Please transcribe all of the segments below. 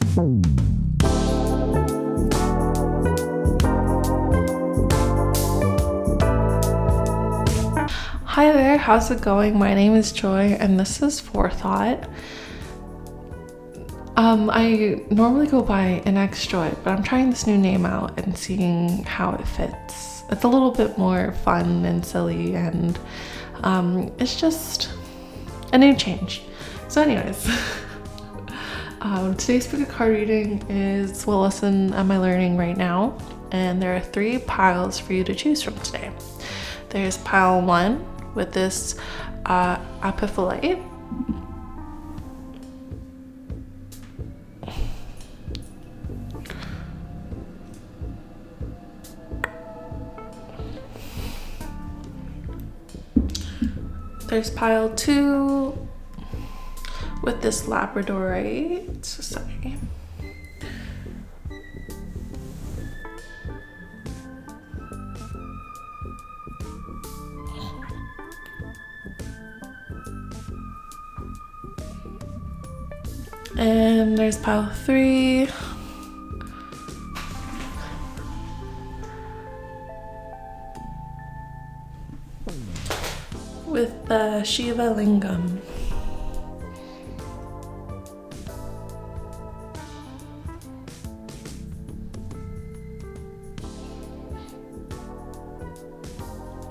Hi there, how's it going? My name is Joy and this is Fourthot. I normally go by Inex Joy, but I'm trying this new name out and seeing how it fits. It's a little bit more fun and silly, and it's just a new change. So anyways, today's pick a card reading is what lesson am I learning right now? And there are 3 piles for you to choose from today. There's pile 1 with this apophyllite. There's pile 2 with this labradorite. Sorry. And there's pile 3 with the Shiva Lingam.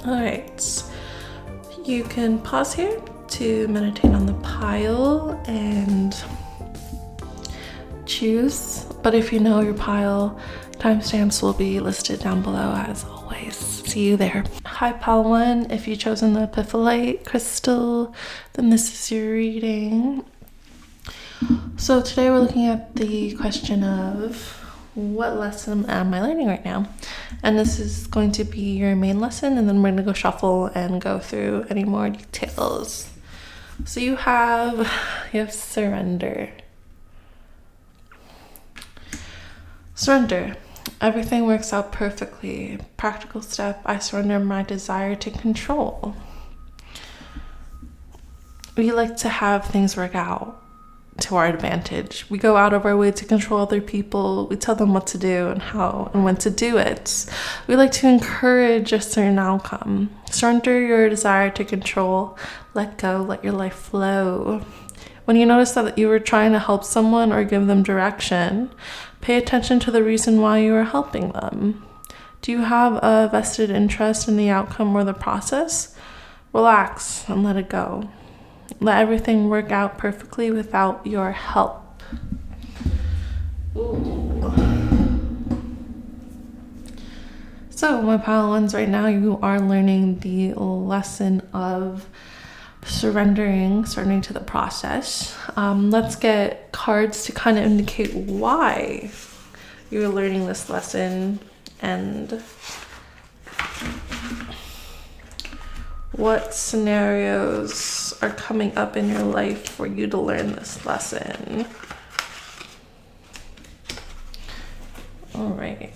Alright, you can pause here to meditate on the pile and choose, but if you know your pile, timestamps will be listed down below as always. See you there. Hi pile 1, if you've chosen the apophyllite crystal, then this is your reading. So today we're looking at the question of what lesson am I learning right now? And this is going to be your main lesson, and then we're going to go shuffle and go through any more details. So you have surrender. Surrender. Everything works out perfectly. Practical step, I surrender my desire to control. We like to have things work out to our advantage. We go out of our way to control other people. We tell them what to do and how and when to do it. We like to encourage a certain outcome. Surrender your desire to control. Let go, let your life flow. When you notice that you were trying to help someone or give them direction, pay attention to the reason why you are helping them. Do you have a vested interest in the outcome or the process? Relax and let it go. Let everything work out perfectly without your help. Ooh. So my pile 1s right now, you are learning the lesson of surrendering to the process. Let's get cards to kind of indicate why you're learning this lesson and what scenarios are coming up in your life for you to learn this lesson. All right.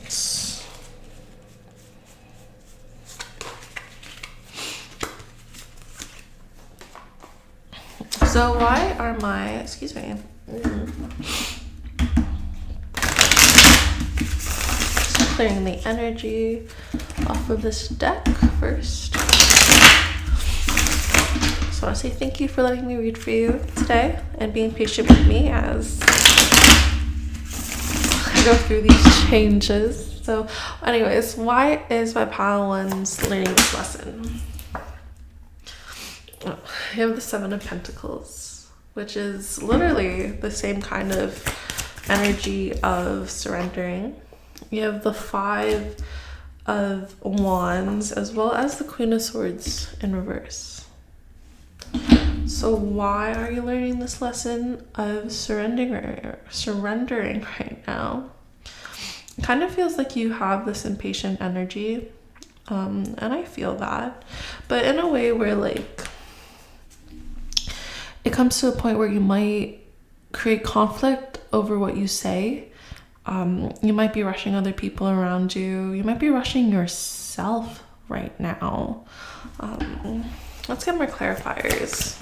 So why are my, clearing the energy off of this deck first. So I want to say thank you for letting me read for you today and being patient with me as I go through these changes. So anyways, why is my pile 1s learning this lesson? Oh, I have the 7 of Pentacles, which is literally the same kind of energy of surrendering. You have the 5 of Wands as well as the Queen of Swords in reverse. So why are you learning this lesson of surrendering right now? It kind of feels like you have this impatient energy, and I feel that, but in a way where like it comes to a point where you might create conflict over what you say. You might be rushing other people around you. You might be rushing yourself right now. Let's get more clarifiers.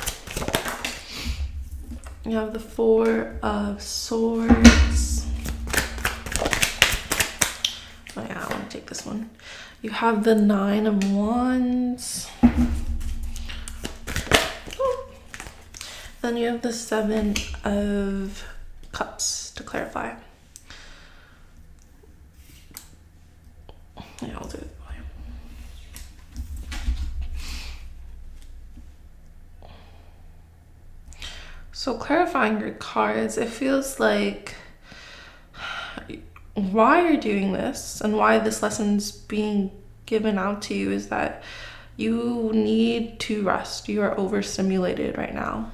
You have the Four of Swords. Oh yeah, I want to take this one. You have the Nine of Wands. Then you have the Seven of Cups to clarify. Yeah, I'll do it. So clarifying your cards, it feels like why you're doing this and why this lesson's being given out to you is that you need to rest. You are overstimulated right now.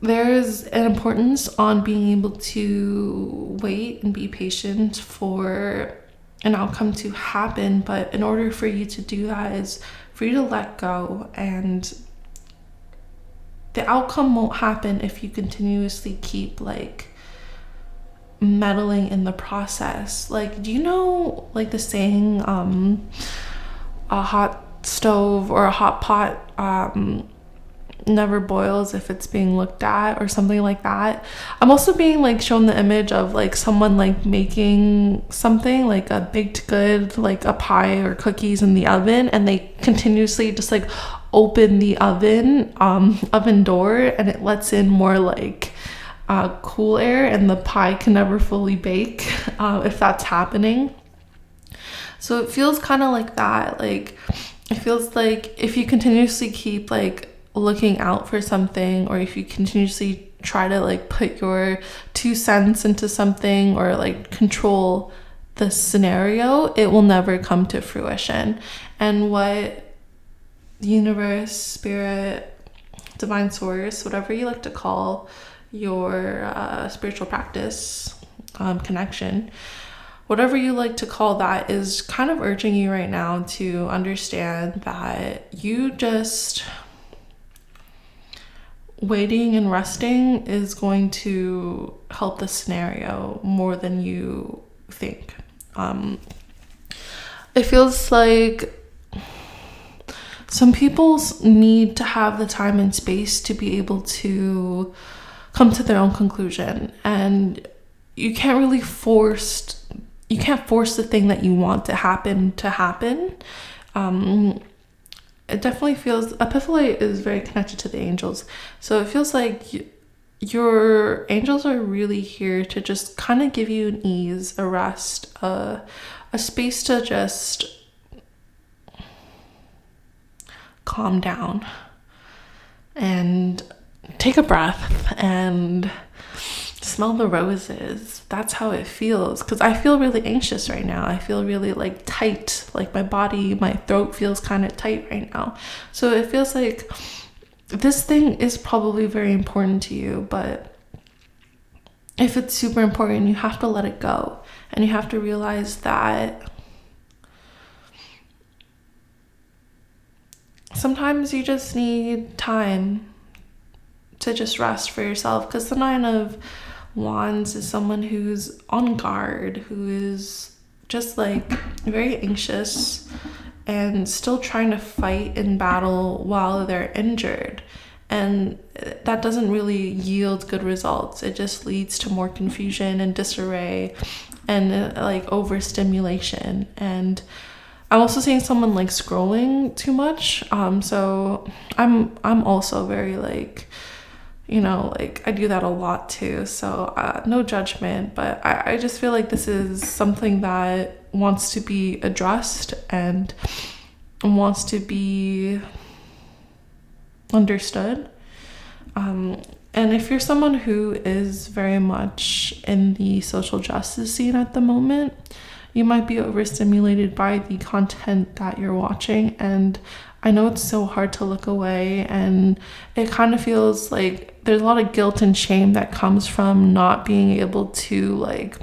There is an importance on being able to wait and be patient for an outcome to happen, but in order for you to do that is for you to let go, and the outcome won't happen if you continuously keep like meddling in the process. Like, do you know like the saying a hot stove or a hot pot never boils if it's being looked at, or something like that? I'm also being like shown the image of like someone like making something like a baked good, like a pie or cookies in the oven, and they continuously just like open the oven door, and it lets in more like cool air, and the pie can never fully bake if that's happening. So it feels kind of like that. Like, it feels like if you continuously keep like looking out for something, or if you continuously try to like put your 2 cents into something or like control the scenario, it will never come to fruition. And what the universe, spirit, divine source, whatever you like to call your spiritual practice, connection, whatever you like to call that, is kind of urging you right now to understand that you just waiting and resting is going to help the scenario more than you think. It feels like some people need to have the time and space to be able to come to their own conclusion, and you can't force the thing that you want to happen. It definitely feels, Epiphylae is very connected to the angels, so it feels like your angels are really here to just kind of give you an ease, a rest, a space to just calm down and take a breath and smell the roses. That's how it feels, because I feel really anxious right now. I feel really like tight, like my body, my throat feels kind of tight right now. So it feels like this thing is probably very important to you, but if it's super important, you have to let it go, and you have to realize that sometimes you just need time to just rest for yourself, because the Nine of Wands is someone who's on guard, who is just like very anxious and still trying to fight in battle while they're injured, and that doesn't really yield good results. It just leads to more confusion and disarray and like overstimulation. And I'm also seeing someone like scrolling too much, so I'm also very like, you know, like I do that a lot too, so no judgment, but I just feel like this is something that wants to be addressed and wants to be understood. And if you're someone who is very much in the social justice scene at the moment, you might be overstimulated by the content that you're watching, and I know it's so hard to look away, and it kind of feels like there's a lot of guilt and shame that comes from not being able to like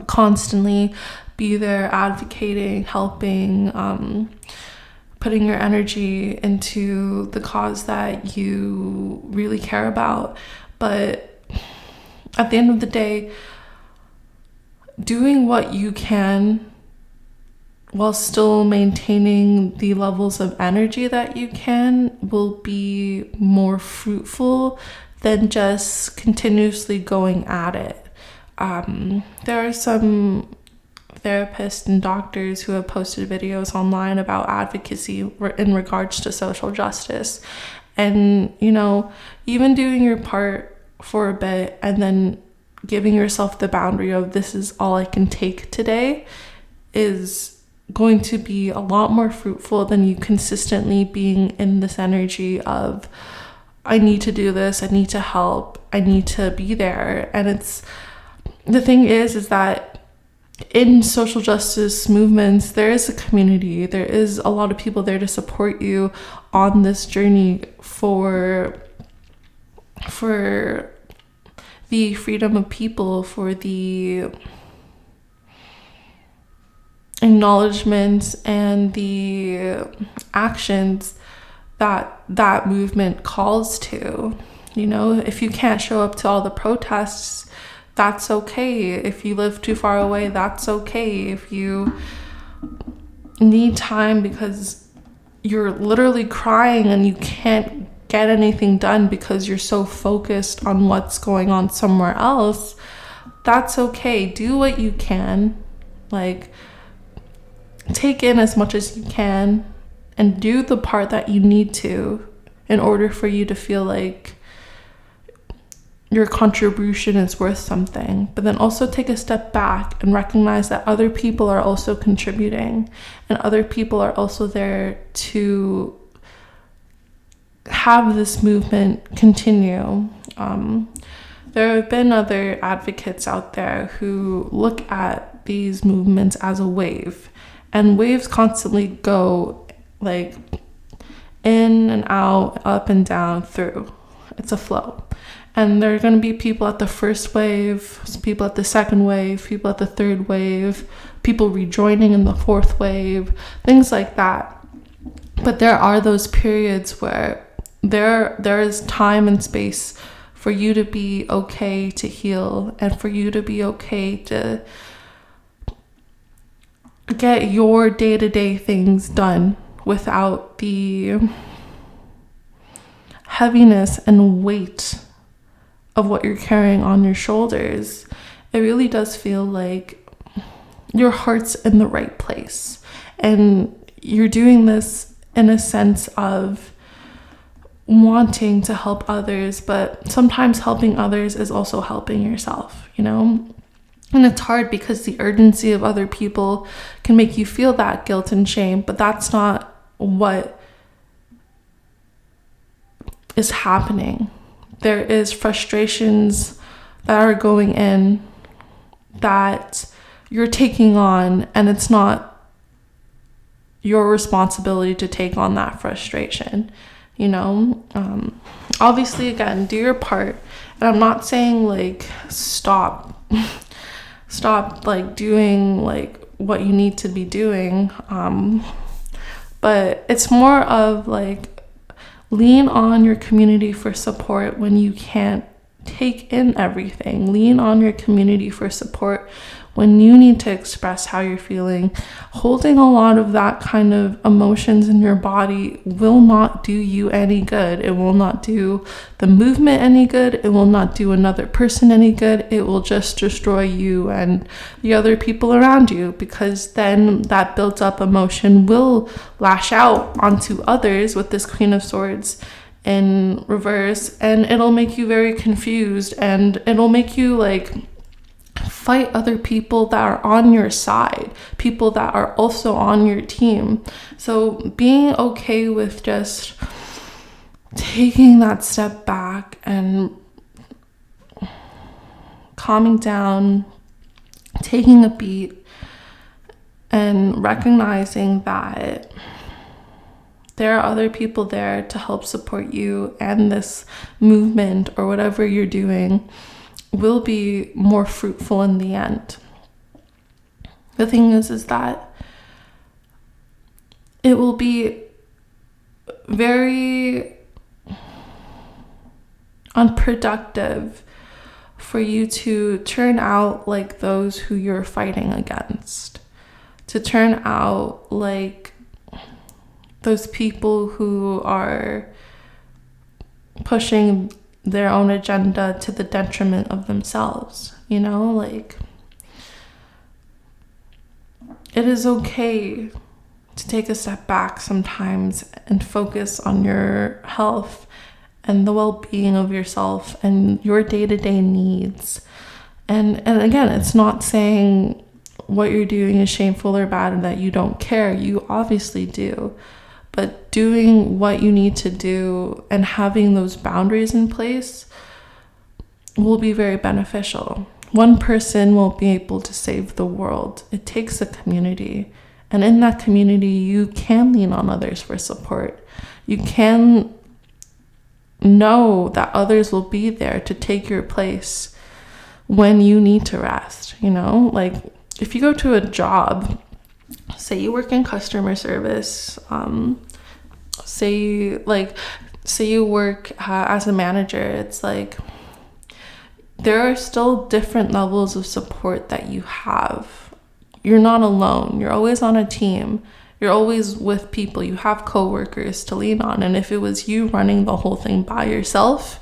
constantly be there advocating, helping, putting your energy into the cause that you really care about. But at the end of the day, doing what you can while still maintaining the levels of energy that you can, will be more fruitful than just continuously going at it. There are some therapists and doctors who have posted videos online about advocacy in regards to social justice. And, you know, even doing your part for a bit and then giving yourself the boundary of this is all I can take today is going to be a lot more fruitful than you consistently being in this energy of I need to do this, I need to help, I need to be there. And it's the thing is that in social justice movements, there is a community, there is a lot of people there to support you on this journey for the freedom of people, for the acknowledgements and the actions that movement calls to. You know, if you can't show up to all the protests, that's okay. If you live too far away, that's okay. If you need time because you're literally crying and you can't get anything done because you're so focused on what's going on somewhere else, that's okay. Do what you can. Like, take in as much as you can and do the part that you need to in order for you to feel like your contribution is worth something. But then also take a step back and recognize that other people are also contributing and other people are also there to have this movement continue. There have been other advocates out there who look at these movements as a wave, and waves constantly go like in and out, up and down, through. It's a flow. And there are going to be people at the first wave, people at the second wave, people at the third wave, people rejoining in the fourth wave, things like that. But there are those periods where there is time and space for you to be okay to heal and for you to be okay to get your day-to-day things done without the heaviness and weight of what you're carrying on your shoulders. It really does feel like your heart's in the right place, and you're doing this in a sense of wanting to help others, but sometimes helping others is also helping yourself, you know? And it's hard because the urgency of other people can make you feel that guilt and shame, but that's not what is happening. There is frustrations that are going in that you're taking on, and it's not your responsibility to take on that frustration, you know? Obviously, again, do your part. And I'm not saying like stop like doing like what you need to be doing. But it's more of like, lean on your community for support when you can't take in everything. Lean on your community for support when you need to express how you're feeling. Holding a lot of that kind of emotions in your body will not do you any good. It will not do the movement any good. It will not do another person any good. It will just destroy you and the other people around you, because then that built up emotion will lash out onto others with this Queen of Swords in reverse, and it'll make you very confused, and it'll make you like fight other people that are on your side, people that are also on your team. So being okay with just taking that step back and calming down, taking a beat, and recognizing that there are other people there to help support you, and this movement or whatever you're doing will be more fruitful in the end. The thing is that it will be very unproductive for you to turn out like those who you're fighting against, to turn out like those people who are pushing their own agenda to the detriment of themselves, you know? Like, it is okay to take a step back sometimes and focus on your health and the well-being of yourself and your day-to-day needs. And again, it's not saying what you're doing is shameful or bad and that you don't care. You obviously do. But doing what you need to do and having those boundaries in place will be very beneficial. One person won't be able to save the world. It takes a community. And in that community, you can lean on others for support. You can know that others will be there to take your place when you need to rest, you know? Like, if you go to a job, say you work in customer service, say you work as a manager, it's like there are still different levels of support that you have. You're not alone. You're always on a team. You're always with people. You have coworkers to lean on. And if it was you running the whole thing by yourself,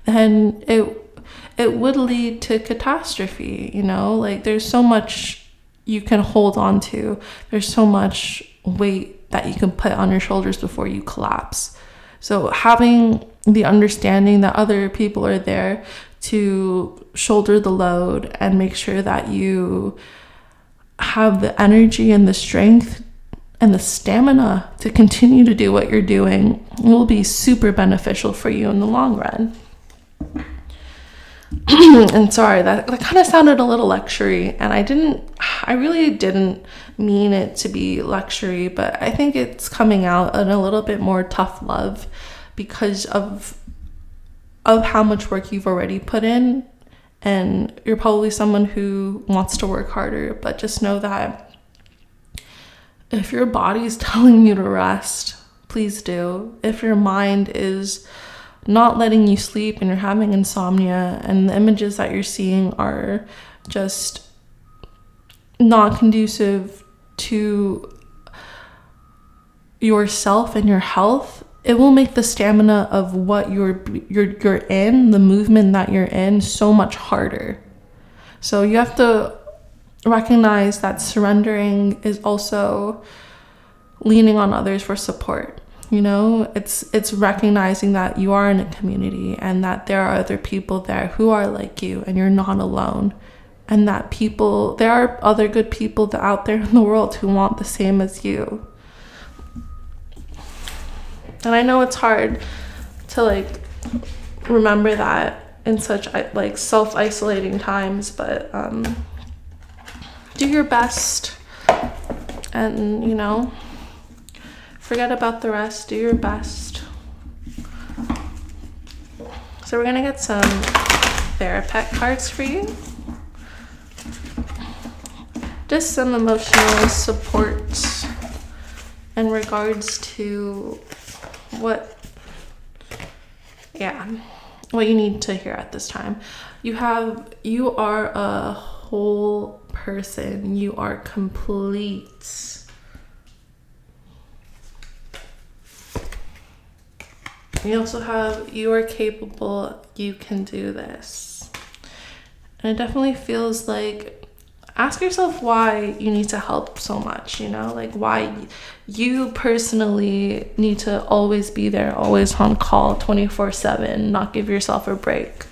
then it would lead to catastrophe, you know? Like, there's so much you can hold on to. There's so much weight that you can put on your shoulders before you collapse. So having the understanding that other people are there to shoulder the load and make sure that you have the energy and the strength and the stamina to continue to do what you're doing will be super beneficial for you in the long run. And sorry, that kind of sounded a little lectury, and I really didn't mean it to be lectury, but I think it's coming out in a little bit more tough love because of how much work you've already put in, and you're probably someone who wants to work harder, but just know that if your body's telling you to rest, please do. If your mind is not letting you sleep and you're having insomnia and the images that you're seeing are just not conducive to yourself and your health, it will make the stamina of what you're in, the movement that you're in, so much harder. So you have to recognize that surrendering is also leaning on others for support. You know, it's recognizing that you are in a community and that there are other people there who are like you and you're not alone. And that there are other good people out there in the world who want the same as you. And I know it's hard to remember that in such self-isolating times, but do your best and, you know, forget about the rest. Do your best. So we're gonna get some Therapet cards for you. Just some emotional support in regards to what you need to hear at this time. You are a whole person. You are complete. You also have, you are capable, you can do this. And it definitely feels like, ask yourself why you need to help so much, you know, like why you personally need to always be there, always on call 24/7, not give yourself a break,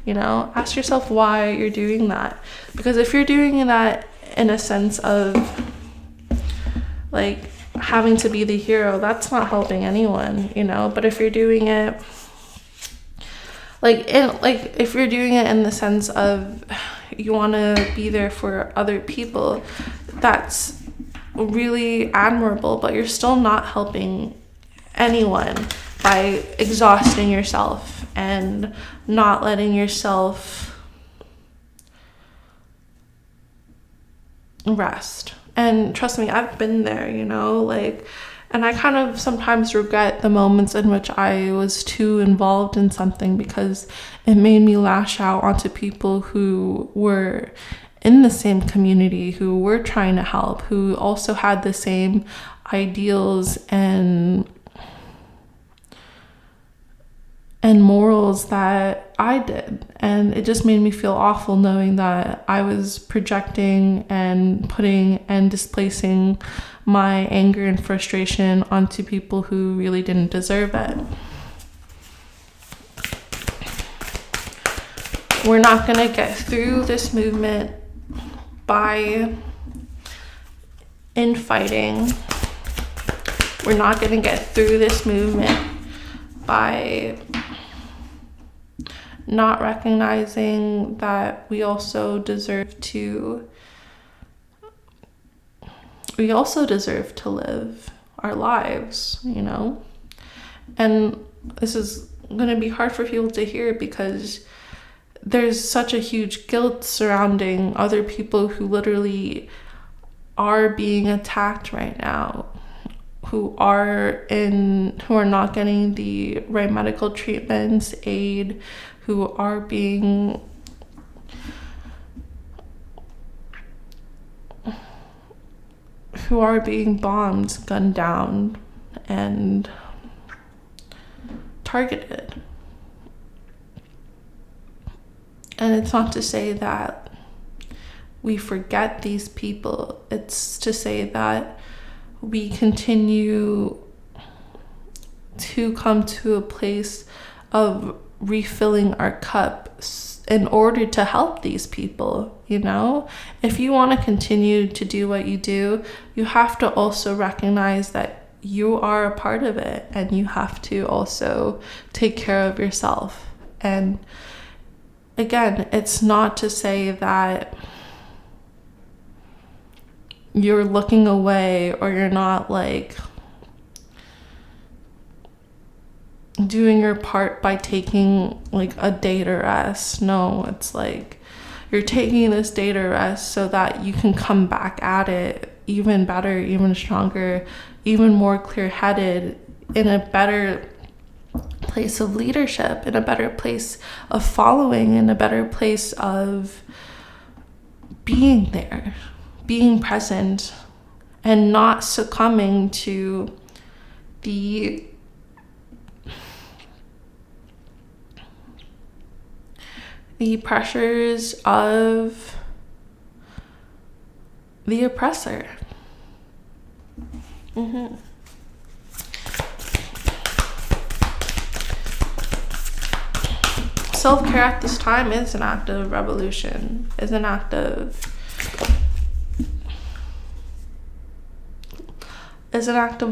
you know. Ask yourself why you're doing that, because if you're doing that in a sense of like having to be the hero, that's not helping anyone, you know. But if you're doing it if you're doing it in the sense of you want to be there for other people, that's really admirable, but you're still not helping anyone by exhausting yourself and not letting yourself rest. And trust me, I've been there, you know, and I kind of sometimes regret the moments in which I was too involved in something because it made me lash out onto people who were in the same community, who were trying to help, who also had the same ideals and morals that I did. And it just made me feel awful knowing that I was projecting and putting and displacing my anger and frustration onto people who really didn't deserve it. We're not going to get through this movement by infighting. We're not going to get through this movement by not recognizing that we also deserve to live our lives, you know? And this is going to be hard for people to hear because there's such a huge guilt surrounding other people who literally are being attacked right now, who are not getting the right medical treatments, aid, who are being bombed, gunned down, and targeted. And it's not to say that we forget these people. It's to say that we continue to come to a place of refilling our cup in order to help these people, you know? If you want to continue to do what you do, you have to also recognize that you are a part of it, and you have to also take care of yourself. And again, it's not to say that you're looking away or you're not like doing your part by taking like a day to rest. No, it's like you're taking this day to rest so that you can come back at it even better, even stronger, even more clear-headed, in a better place of leadership, in a better place of following, in a better place of being there, being present, and not succumbing to the pressures of the oppressor. Self-care at this time is an act of revolution, is an act of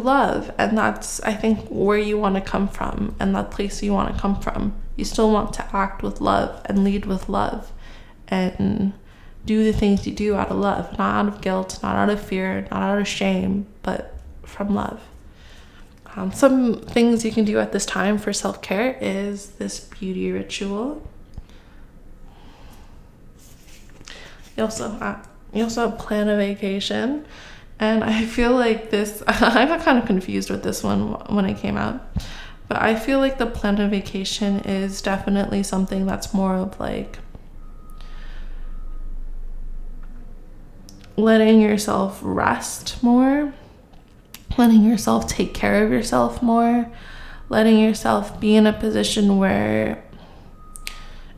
love. And that's, I think, where you want to come from, and that place you want to come from. You still want to act with love and lead with love and do the things you do out of love, not out of guilt, not out of fear, not out of shame, but from love. Some things you can do at this time for self-care is this beauty ritual. You also plan a vacation. And I feel like this, I got kind of confused with this one when it came out. But I feel like the plan of vacation is definitely something that's more of like letting yourself rest more, letting yourself take care of yourself more, letting yourself be in a position where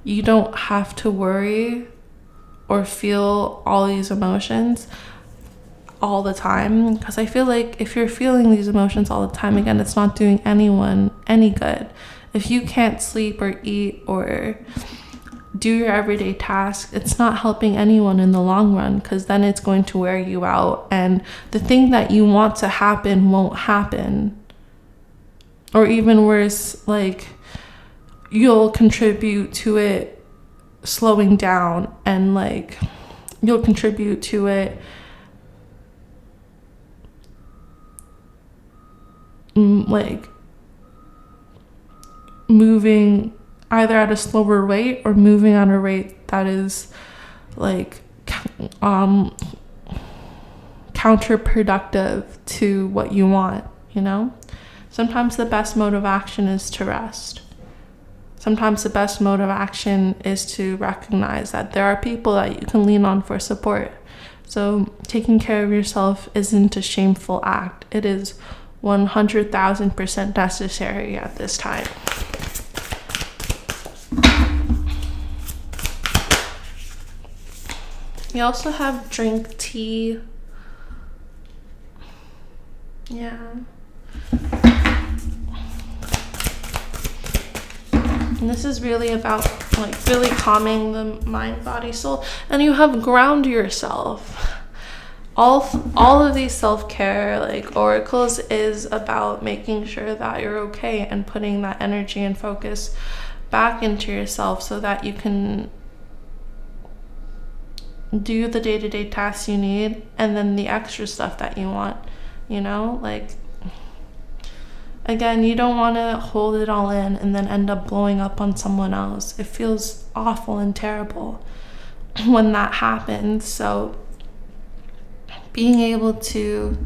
you don't have to worry or feel all these emotions all the time. Because I feel like if you're feeling these emotions all the time, again, it's not doing anyone any good. If you can't sleep or eat or do your everyday tasks, it's not helping anyone in the long run, because then it's going to wear you out, and the thing that you want to happen won't happen. Or even worse, like, you'll contribute to it slowing down, and like you'll contribute to it like moving either at a slower rate or moving at a rate that is like counterproductive to what you want, you know? Sometimes the best mode of action is to rest. sometimes the best mode of action is to recognize that there are people that you can lean on for support. So taking care of yourself isn't a shameful act. It is 100,000% necessary at this time. You also have drink tea. Yeah. And this is really about like really calming the mind, body, soul. And you have ground yourself. All of these self-care like oracles is about making sure that you're okay and putting that energy and focus back into yourself so that you can do the day-to-day tasks you need, and then the extra stuff that you want, you know, like, again, you don't want to hold it all in and then end up blowing up on someone else. It feels awful and terrible when that happens. So being able to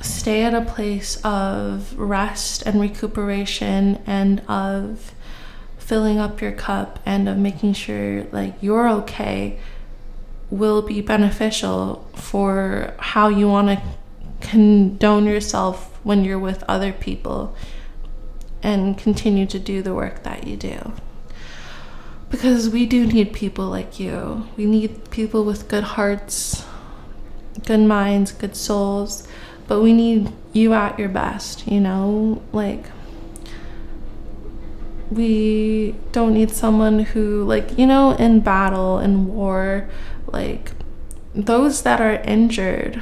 stay at a place of rest and recuperation and of filling up your cup and of making sure like you're okay will be beneficial for how you want to condone yourself when you're with other people and continue to do the work that you do. Because we do need people like you. We need people with good hearts, good minds, good souls, but we need you at your best, you know? Like, we don't need someone who, like, you know, in battle, in war, like, those that are injured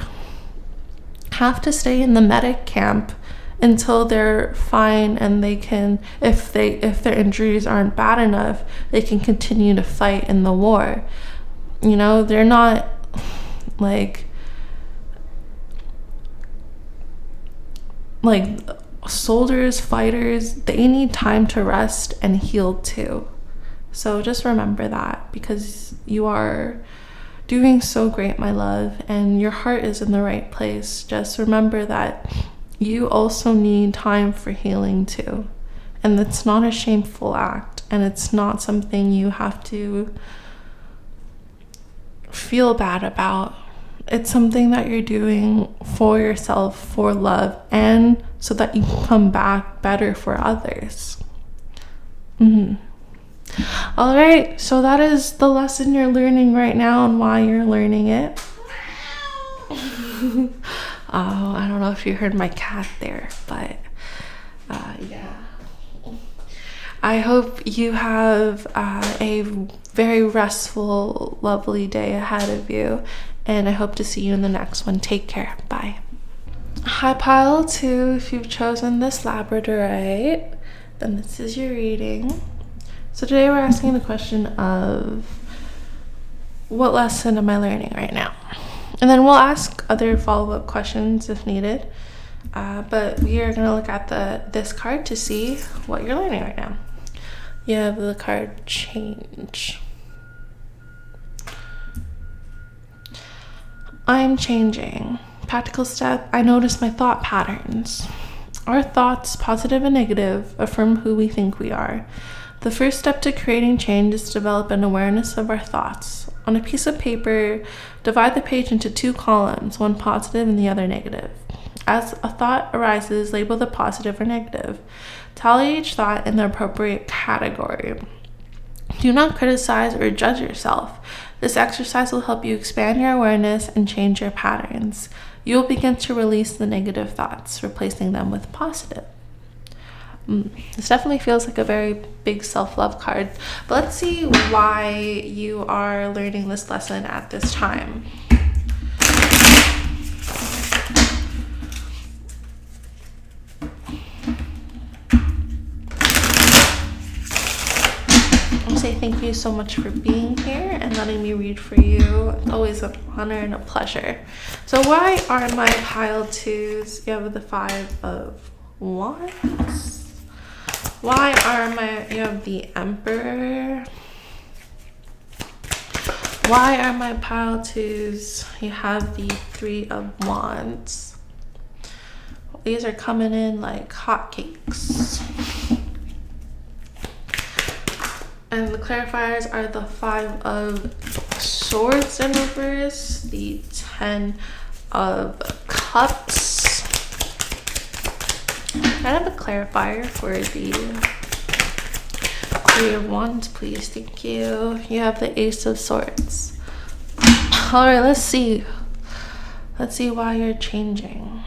have to stay in the medic camp until they're fine and they can, if their injuries aren't bad enough, they can continue to fight in the war. You know, they're not like soldiers, fighters, they need time to rest and heal too. So just remember that, because you are doing so great, my love, and your heart is in the right place. Just remember that you also need time for healing too. And it's not a shameful act, and it's not something you have to feel bad about. It's something that you're doing for yourself, for love, and so that you can come back better for others. All right, so that is the lesson you're learning right now and why you're learning it. Oh, I don't know if you heard my cat there, but yeah. I hope you have a very restful, lovely day ahead of you, and I hope to see you in the next one. Take care. Bye. Hi, Pile 2. If you've chosen this Labradorite, then this is your reading. So today we're asking the question of, what lesson am I learning right now? And then we'll ask other follow-up questions if needed. But we are going to look at this card to see what you're learning right now. You have the card Change. I'm changing. Practical step, I notice my thought patterns. Our thoughts, positive and negative, affirm who we think we are. The first step to creating change is to develop an awareness of our thoughts. On a piece of paper, divide the page into 2 columns, one positive and the other negative. As a thought arises, label the positive or negative. Tally each thought in the appropriate category. Do not criticize or judge yourself. This exercise will help you expand your awareness and change your patterns. You will begin to release the negative thoughts, replacing them with positive. This definitely feels like a very big self-love card. But let's see why you are learning this lesson at this time. I'll say thank you so much for being here and letting me read for you. It's always an honor and a pleasure. So why are my pile 2s? You have the 5 of Wands. Why are you have the Emperor. Why are my pile 2s? You have the 3 of Wands. These are coming in like hotcakes. And the clarifiers are the 5 of Swords in reverse, the 10 of Cups. Can I have a clarifier for the 3 of Wands, please? Thank you. You have the Ace of Swords. All right, let's see. Let's see why you're changing.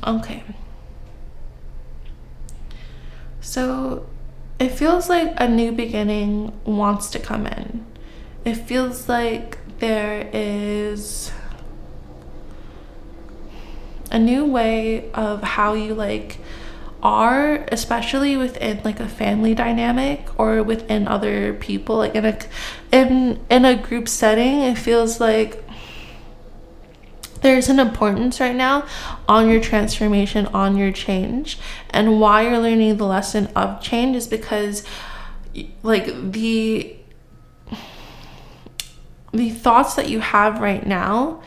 Okay. So it feels like a new beginning wants to come in. It feels like there is a new way of how you like are, especially within like a family dynamic or within other people, like in a group setting. It feels like there's an importance right now on your transformation, on your change. And why you're learning the lesson of change is because like the thoughts that you have right now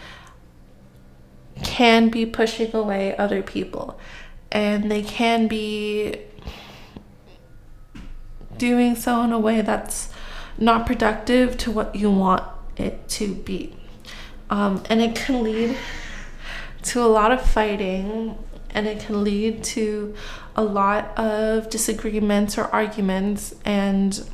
can be pushing away other people, and they can be doing so in a way that's not productive to what you want it to be. And it can lead to a lot of fighting, and it can lead to a lot of disagreements or arguments, and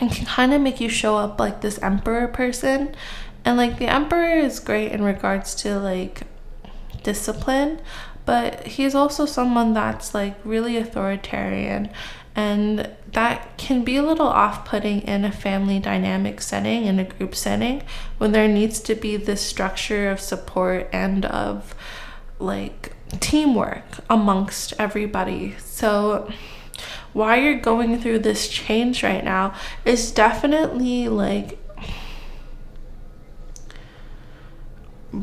it can kind of make you show up like this emperor person. And like the emperor is great in regards to like discipline, but he's also someone that's like really authoritarian, and that can be a little off-putting in a family dynamic setting, in a group setting, when there needs to be this structure of support and of like teamwork amongst everybody. So why you're going through this change right now is definitely like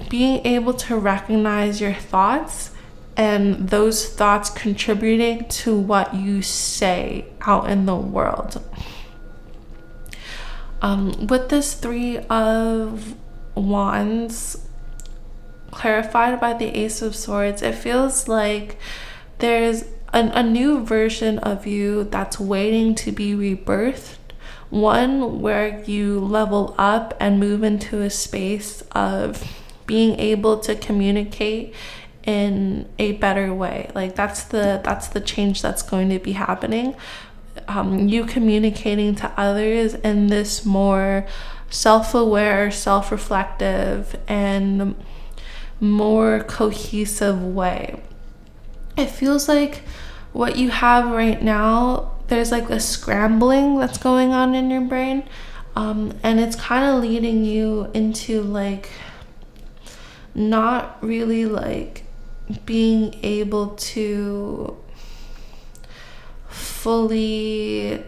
being able to recognize your thoughts, and those thoughts contributing to what you say out in the world. With this 3 of Wands clarified by the Ace of Swords, it feels like there's a new version of you that's waiting to be rebirthed. One where you level up and move into a space of being able to communicate in a better way. Like that's the change that's going to be happening. You communicating to others in this more self-aware, self-reflective, and more cohesive way. It feels like what you have right now, there's like a scrambling that's going on in your brain, and it's kind of leading you into like not really like being able to fully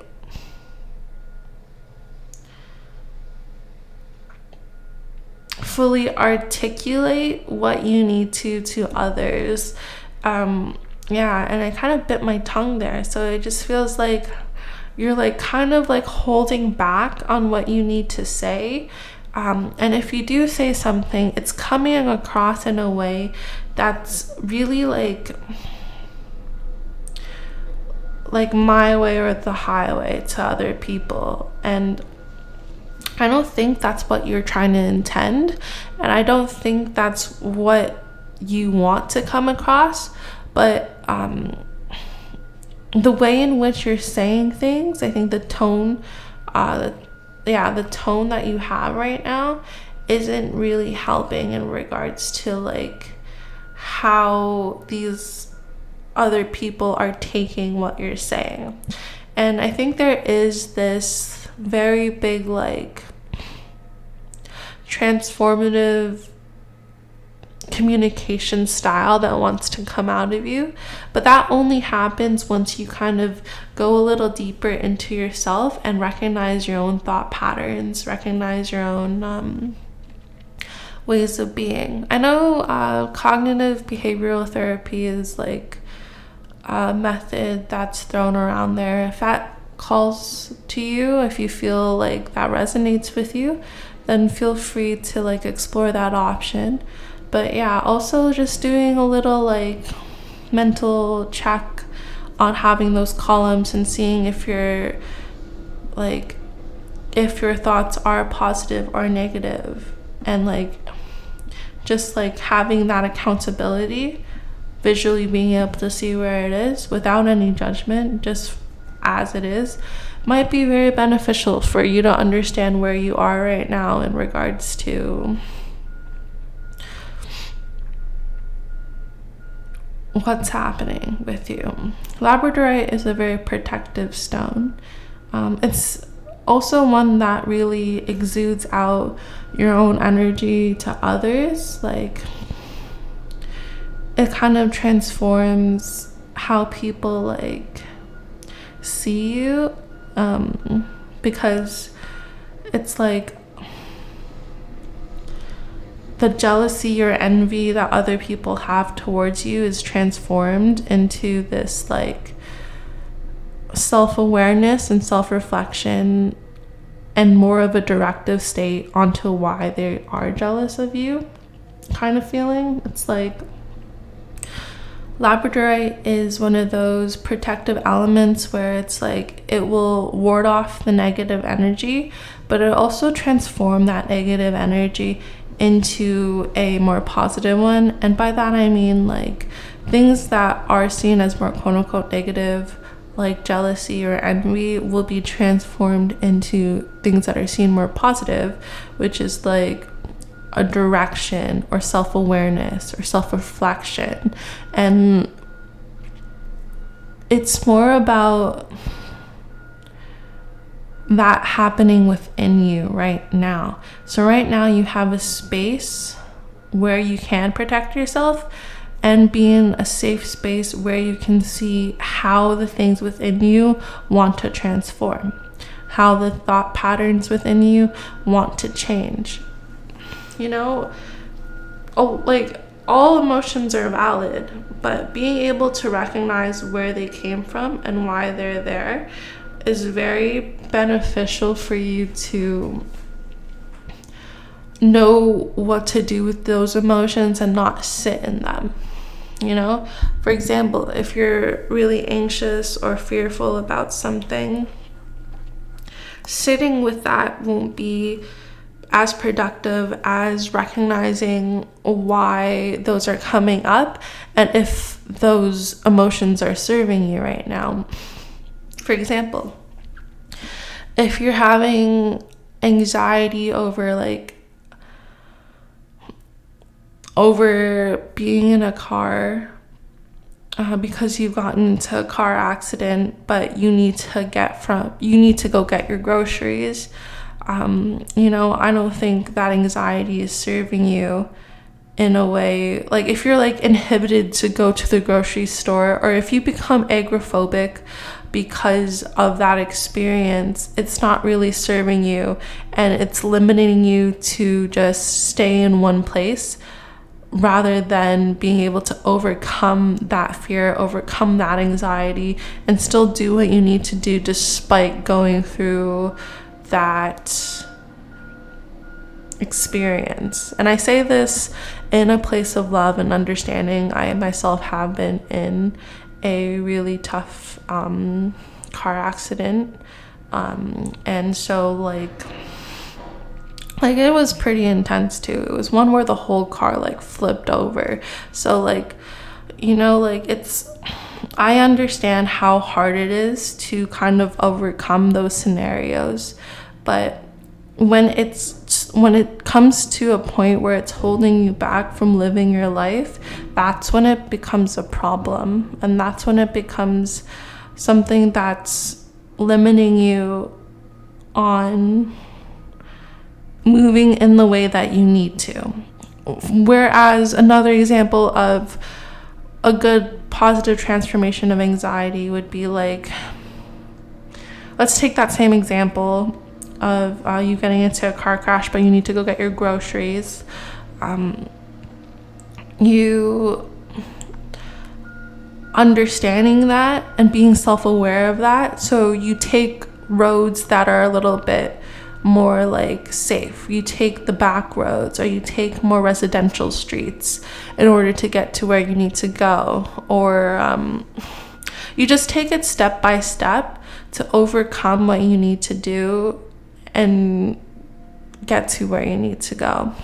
articulate what you need to others. Yeah, and I kind of bit my tongue there, so it just feels like you're like kind of like holding back on what you need to say. And if you do say something, it's coming across in a way that's really like my way or the highway to other people. And I don't think that's what you're trying to intend, and I don't think that's what you want to come across. But the way in which you're saying things, I think the tone the tone that you have right now isn't really helping in regards to like how these other people are taking what you're saying. And I think there is this very big like transformative communication style that wants to come out of you, but that only happens once you kind of go a little deeper into yourself and recognize your own thought patterns, recognize your own ways of being. I know cognitive behavioral therapy is like a method that's thrown around there. In fact, calls to you, if you feel like that resonates with you, then feel free to like explore that option. But yeah, also just doing a little like mental check on having those columns and seeing if you're like, if your thoughts are positive or negative, and like just like having that accountability, visually being able to see where it is without any judgment, just as it is, might be very beneficial for you to understand where you are right now in regards to what's happening with you. Labradorite is a very protective stone. It's also one that really exudes out your own energy to others. Like, it kind of transforms how people like see you, because it's like the jealousy or envy that other people have towards you is transformed into this like self-awareness and self-reflection and more of a directive state onto why they are jealous of you kind of feeling. It's like Labradorite is one of those protective elements where it's like it will ward off the negative energy, but it also transform that negative energy into a more positive one. And by that I mean like things that are seen as more quote-unquote negative, like jealousy or envy, will be transformed into things that are seen more positive, which is like a direction or self-awareness or self-reflection. And it's more about that happening within you right now. So right now you have a space where you can protect yourself and be in a safe space where you can see how the things within you want to transform, how the thought patterns within you want to change. You know, like all emotions are valid, but being able to recognize where they came from and why they're there is very beneficial for you to know what to do with those emotions and not sit in them. You know, for example, if you're really anxious or fearful about something, sitting with that won't be as productive as recognizing why those are coming up and if those emotions are serving you right now. For example, if you're having anxiety over being in a car because you've gotten into a car accident, but you need to go get your groceries. You know, I don't think that anxiety is serving you in a way, like if you're like inhibited to go to the grocery store, or if you become agoraphobic because of that experience, it's not really serving you and it's limiting you to just stay in one place rather than being able to overcome that fear, overcome that anxiety, and still do what you need to do despite going through that experience. And I say this in a place of love and understanding. I myself have been in a really tough car accident, and so like it was pretty intense too. It was one where the whole car like flipped over. So like, you know, like I understand how hard it is to kind of overcome those scenarios, but when it comes to a point where it's holding you back from living your life, that's when it becomes a problem, and that's when it becomes something that's limiting you on moving in the way that you need to. Whereas another example of a good positive transformation of anxiety would be like, let's take that same example of you getting into a car crash, but you need to go get your groceries. understanding that and being self-aware of that. So you take roads that are a little bit more like safe. You take the back roads, or you take more residential streets in order to get to where you need to go, or you just take it step by step to overcome what you need to do and get to where you need to go.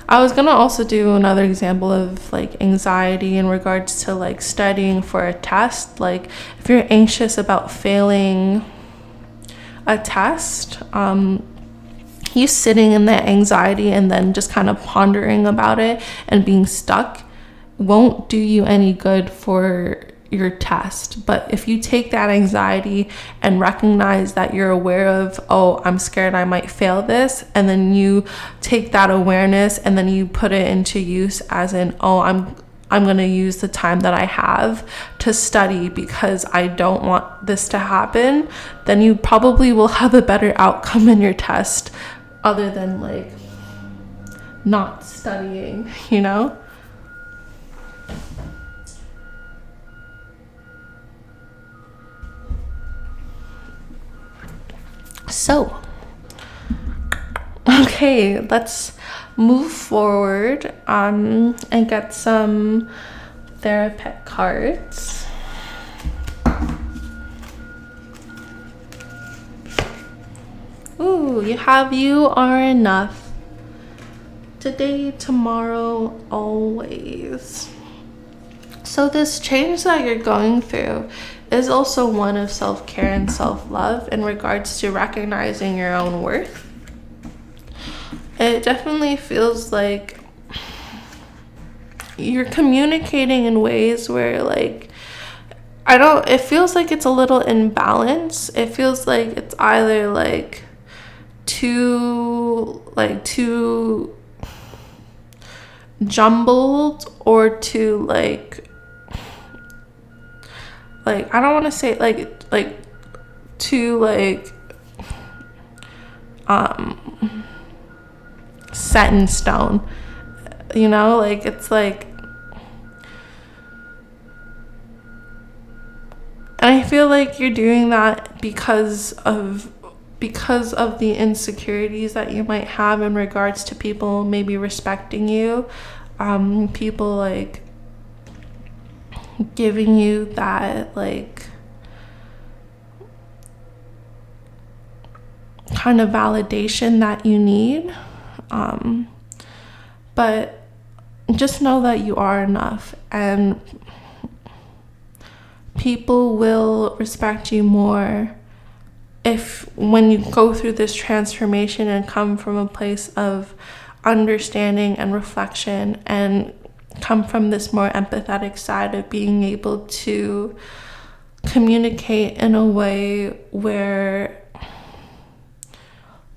I was gonna also do another example of like anxiety in regards to like studying for a test. Like if you're anxious about failing a test, you sitting in that anxiety and then just kind of pondering about it and being stuck won't do you any good for your test. But if you take that anxiety and recognize that you're aware of, oh, I'm scared I might fail this, and then you take that awareness and then you put it into use as in, oh, I'm going to use the time that I have to study because I don't want this to happen, then you probably will have a better outcome in your test other than like not studying, you know? So, okay, let's move forward and get some therapist cards. Ooh, you have you are enough. Today, tomorrow, always. So this change that you're going through is also one of self-care and self-love in regards to recognizing your own worth. It definitely feels like you're communicating in ways where like, it feels like it's a little imbalance. It feels like it's either like too jumbled or too like I don't want to say like too like set in stone, you know, like it's like, and I feel like you're doing that because of the insecurities that you might have in regards to people maybe respecting you, people like giving you that like kind of validation that you need, but just know that you are enough, and people will respect you more when you go through this transformation and come from a place of understanding and reflection and come from this more empathetic side of being able to communicate in a way where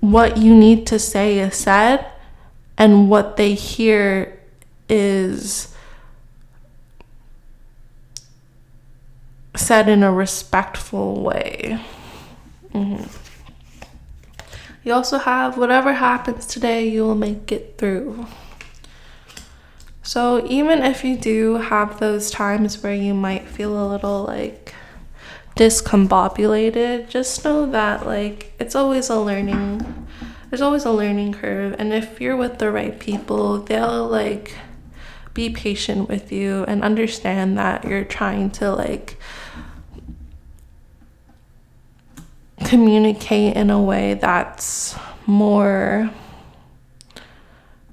what you need to say is said and what they hear is said in a respectful way. You also have whatever happens today, you will make it through. So even if you do have those times where you might feel a little like discombobulated, just know that like there's always a learning curve, and if you're with the right people, they'll like be patient with you and understand that you're trying to like communicate in a way that's more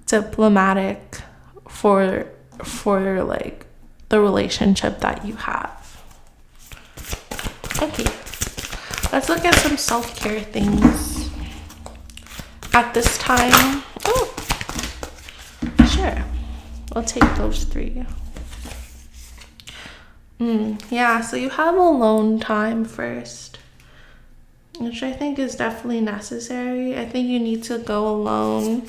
diplomatic for like the relationship that you have. Okay, let's look at some self-care things at this time. Oh, sure, I'll take those three. Yeah, so you have alone time first, which I think is definitely necessary. I think you need to go alone,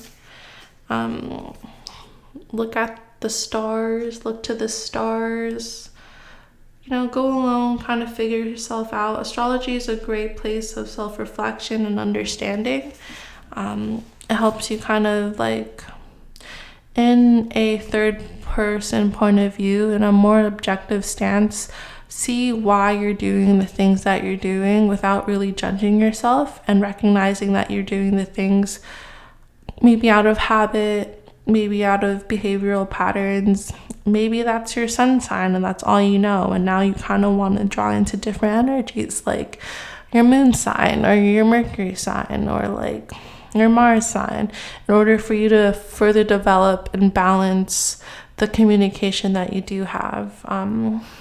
look at the stars, look to the stars, you know, go alone, kind of figure yourself out. Astrology is a great place of self-reflection and understanding. It helps you kind of like in a third person point of view, in a more objective stance. See why you're doing the things that you're doing without really judging yourself, and recognizing that you're doing the things maybe out of habit, maybe out of behavioral patterns. Maybe that's your sun sign and that's all you know, and now you kind of want to draw into different energies like your moon sign or your Mercury sign or like your Mars sign, in order for you to further develop and balance the communication that you do have.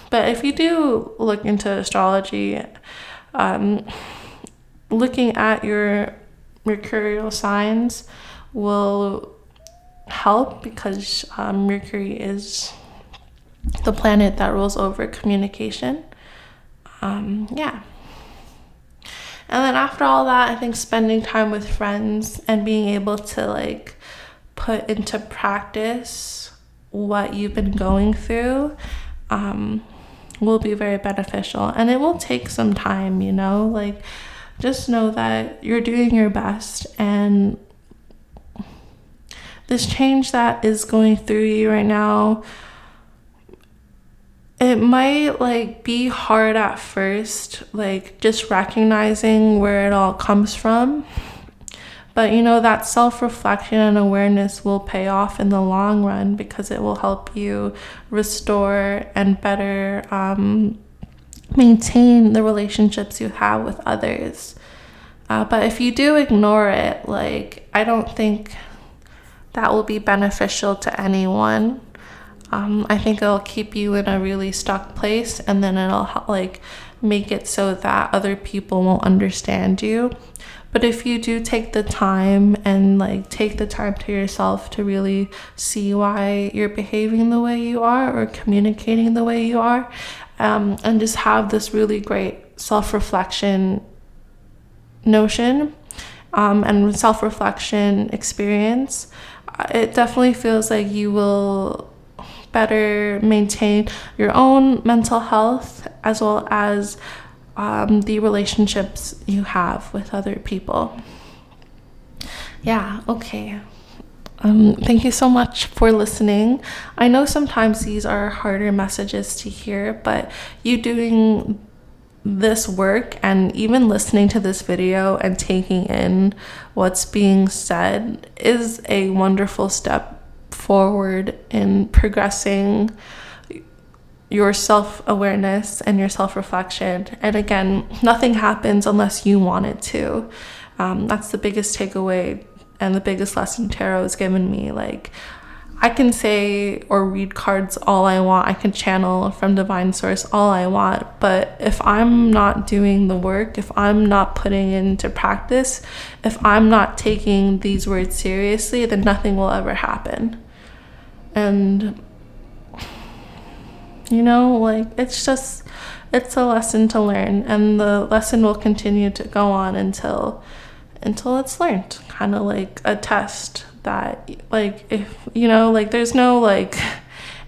But if you do look into astrology, looking at your mercurial signs will help, because Mercury is the planet that rules over communication. Yeah. And then after all that, I think spending time with friends and being able to like put into practice what you've been going through will be very beneficial. And it will take some time, you know, like just know that you're doing your best, and this change that is going through you right now, it might like be hard at first, like just recognizing where it all comes from. But you know, that self-reflection and awareness will pay off in the long run, because it will help you restore and better maintain the relationships you have with others. But if you do ignore it, like, I don't think that will be beneficial to anyone. I think it'll keep you in a really stuck place, and then it'll like make it so that other people won't understand you. But if you do take the time and like take the time to yourself to really see why you're behaving the way you are or communicating the way you are, and just have this really great self-reflection notion and self-reflection experience, it definitely feels like you will better maintain your own mental health, as well as the relationships you have with other people. Yeah, okay. Thank you so much for listening. I know sometimes these are harder messages to hear, but you doing this work and even listening to this video and taking in what's being said is a wonderful step forward in progressing your self-awareness and your self-reflection. And again, nothing happens unless you want it to. That's the biggest takeaway and the biggest lesson tarot has given me. Like, I can say or read cards all I want, I can channel from divine source all I want, but if I'm not doing the work, if I'm not putting into practice, if I'm not taking these words seriously, then nothing will ever happen. And you know, like, it's a lesson to learn, and the lesson will continue to go on until it's learned. Kind of like a test that, like, if you know, like, there's no like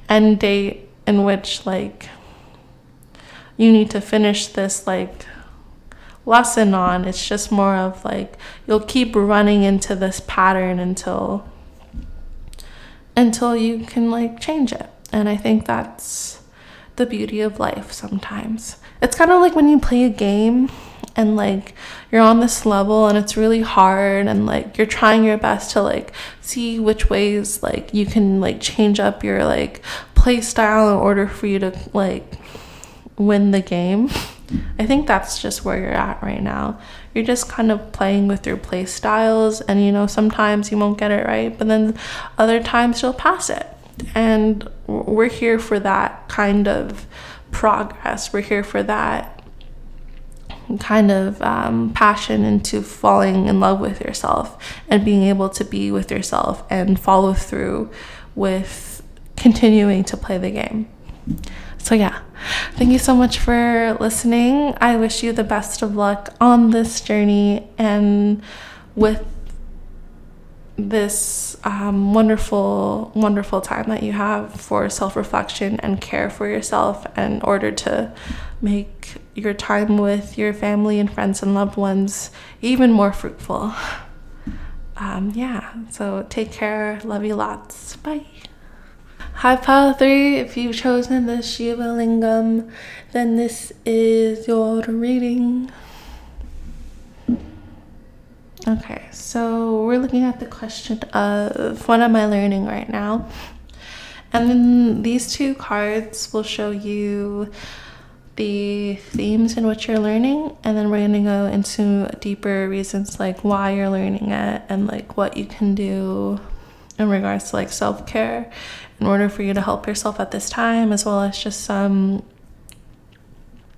end date in which like you need to finish this like lesson on. It's just more of like you'll keep running into this pattern until you can like change it. And I think that's the beauty of life sometimes. It's kind of like when you play a game and like you're on this level and it's really hard, and like you're trying your best to like see which ways like you can like change up your like play style in order for you to like win the game. I think that's just where you're at right now. You're just kind of playing with your play styles, and you know, sometimes you won't get it right, but then other times you'll pass it. And we're here for that kind of progress. We're here for that kind of passion into falling in love with yourself and being able to be with yourself and follow through with continuing to play the game. So yeah, thank you so much for listening. I wish you the best of luck on this journey and with this wonderful time that you have for self-reflection and care for yourself in order to make your time with your family and friends and loved ones even more fruitful. Yeah, so take care. Love you lots. Bye. Hi, pile 3. If you've chosen the Shiva Lingam, then this is your reading. Okay, so we're looking at the question of what am I learning right now? And then these 2 cards will show you the themes in which you're learning, and then we're going to go into deeper reasons like why you're learning it and like what you can do in regards to like self-care in order for you to help yourself at this time, as well as just some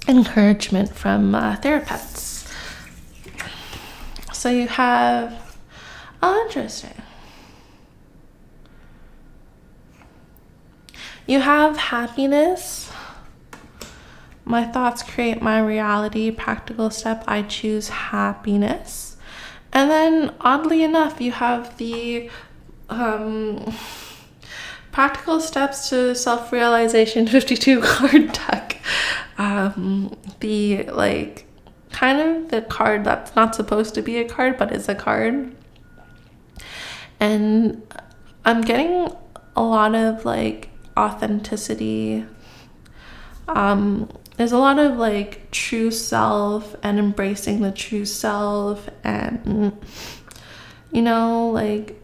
encouragement from therapists. So you have, oh, interesting. You have happiness. My thoughts create my reality. Practical step, I choose happiness. And then oddly enough, you have the practical steps to self-realization 52 card deck. The like kind of the card that's not supposed to be a card but is a card. And I'm getting a lot of like authenticity. There's a lot of like true self and embracing the true self, and you know, like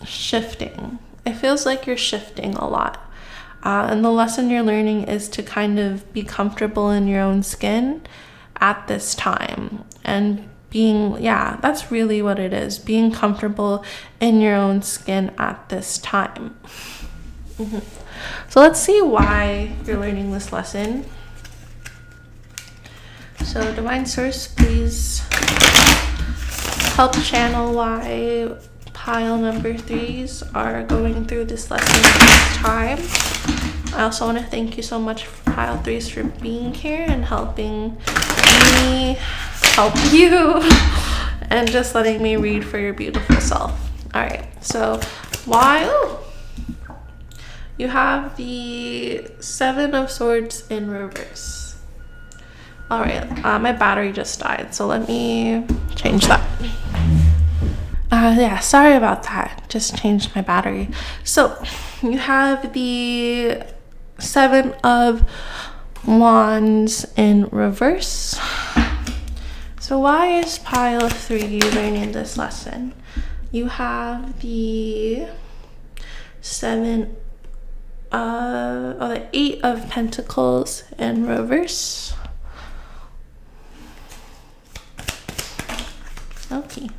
shifting. It feels like you're shifting a lot, and the lesson you're learning is to kind of be comfortable in your own skin at this time, and being, yeah, that's really what it is, being comfortable in your own skin at this time. So let's see why you're learning this lesson. So Divine Source, please help channel why pile number 3s are going through this lesson at this time. I also want to thank you so much, pile 3s, for being here and helping me help you and just letting me read for your beautiful self. All right, so why? You have the 7 of Swords in reverse. All right, my battery just died, so let me change that. Yeah, sorry about that. Just changed my battery. So you have the 7 of Wands in reverse. So why is pile 3 learning this lesson? You have the 8 of Pentacles in reverse. Okay.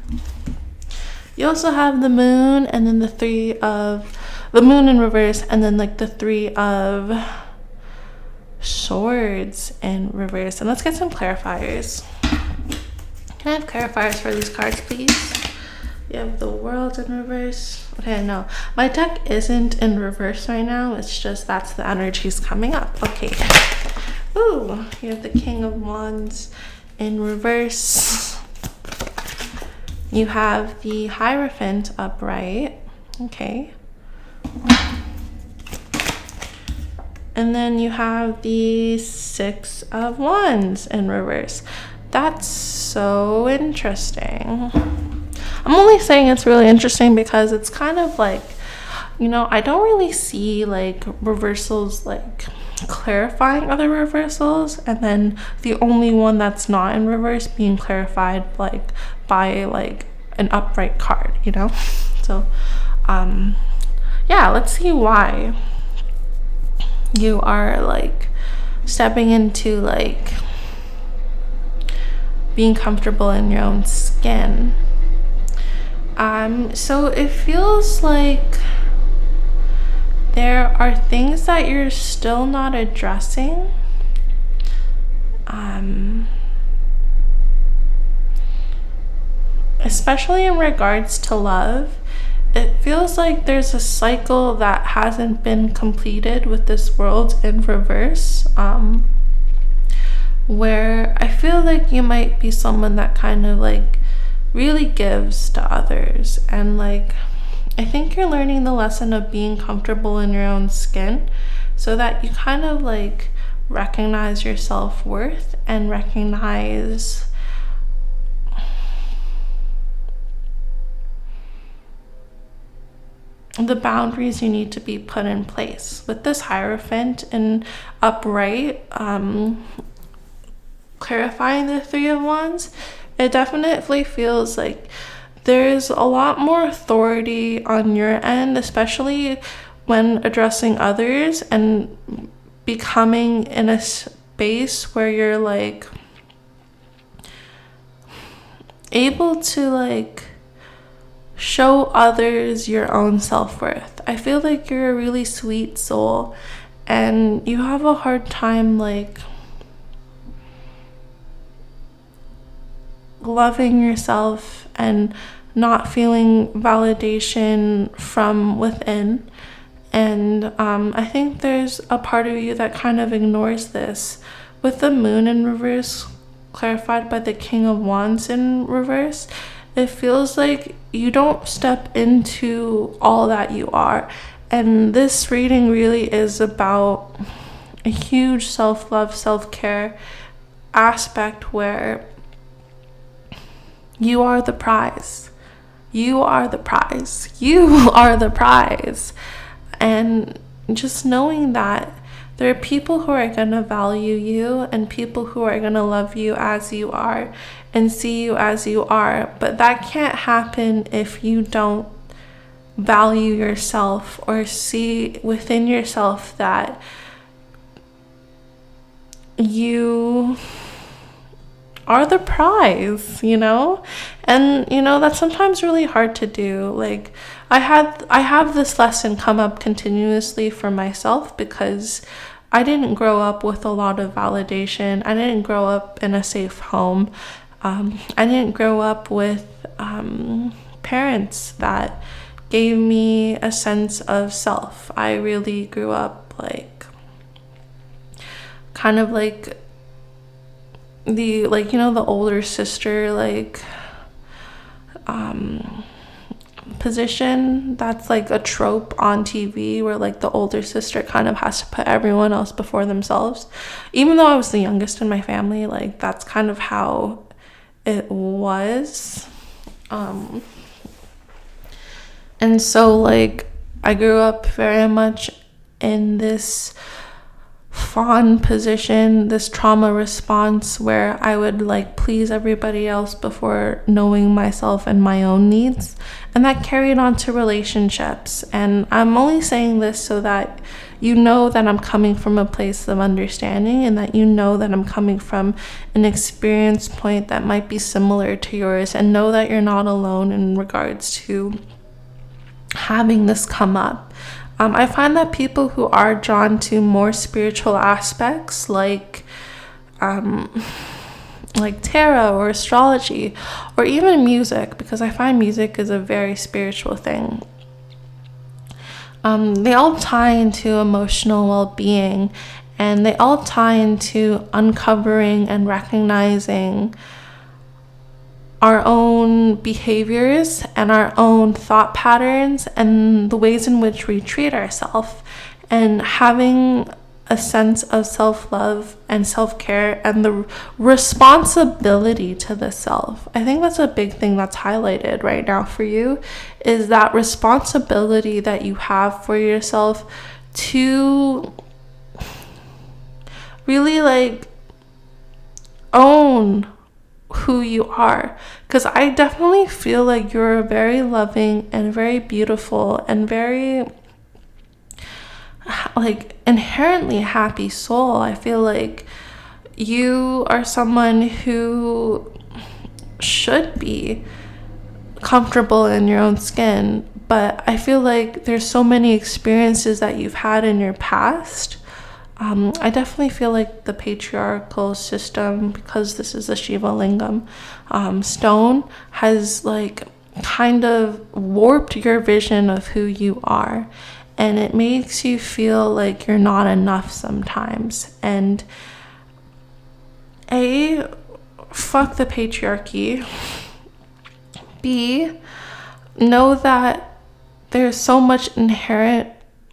You also have the Moon, and then the Moon in reverse, and then like the 3 of Swords in reverse. And let's get some clarifiers. Can I have clarifiers for these cards, please? You have the World in reverse. Okay, no, my deck isn't in reverse right now. It's just that's the energies coming up. Okay. Ooh, you have the King of Wands in reverse. You have the Hierophant upright. Okay. And then you have the 6 of Wands in reverse. That's so interesting. I'm only saying it's really interesting because it's kind of like, you know, I don't really see like reversals like clarifying other reversals, and then the only one that's not in reverse being clarified like by like an upright card, you know? So yeah, let's see why you are like stepping into like being comfortable in your own skin. So it feels like there are things that you're still not addressing. Especially in regards to love. It feels like there's a cycle that hasn't been completed with this World in reverse. Where I feel like you might be someone that kind of like really gives to others, and like I think you're learning the lesson of being comfortable in your own skin so that you kind of like recognize your self-worth and recognize the boundaries you need to be put in place. With this Hierophant and upright, clarifying the Three of Wands, it definitely feels like there's a lot more authority on your end, especially when addressing others and becoming in a space where you're like able to like show others your own self-worth. I feel like you're a really sweet soul and you have a hard time like loving yourself and not feeling validation from within. And I think there's a part of you that kind of ignores this. With the Moon in reverse, clarified by the King of Wands in reverse, it feels like you don't step into all that you are. And this reading really is about a huge self-love, self-care aspect where you are the prize. You are the prize. You are the prize. And just knowing that there are people who are going to value you and people who are going to love you as you are and see you as you are. But that can't happen if you don't value yourself or see within yourself that you are the prize, you know? And you know, that's sometimes really hard to do. Like I have this lesson come up continuously for myself because I didn't grow up with a lot of validation. I didn't grow up in a safe home. I didn't grow up with parents that gave me a sense of self. I really grew up like kind of like the like, you know, the older sister like position. That's like a trope on TV where like the older sister kind of has to put everyone else before themselves. Even though I was the youngest in my family, like that's kind of how it was. And so like I grew up very much in this fawn position, this trauma response where I would like please everybody else before knowing myself and my own needs. And that carried on to relationships. And I'm only saying this so that you know that I'm coming from a place of understanding and that you know that I'm coming from an experience point that might be similar to yours, and know that you're not alone in regards to having this come up. I find that people who are drawn to more spiritual aspects like tarot or astrology or even music, because I find music is a very spiritual thing. They all tie into emotional well-being, and they all tie into uncovering and recognizing our own behaviors and our own thought patterns and the ways in which we treat ourselves, and having a sense of self-love and self-care and the responsibility to the self. I think that's a big thing that's highlighted right now for you, is that responsibility that you have for yourself to really like own who you are. Because I definitely feel like you're a very loving and very beautiful and very like inherently happy soul. I feel like you are someone who should be comfortable in your own skin, but I feel like there's so many experiences that you've had in your past. I definitely feel like the patriarchal system, because this is a Shiva Lingam stone, has like kind of warped your vision of who you are, and it makes you feel like you're not enough sometimes. And A, fuck the patriarchy. B, know that there's so much inherent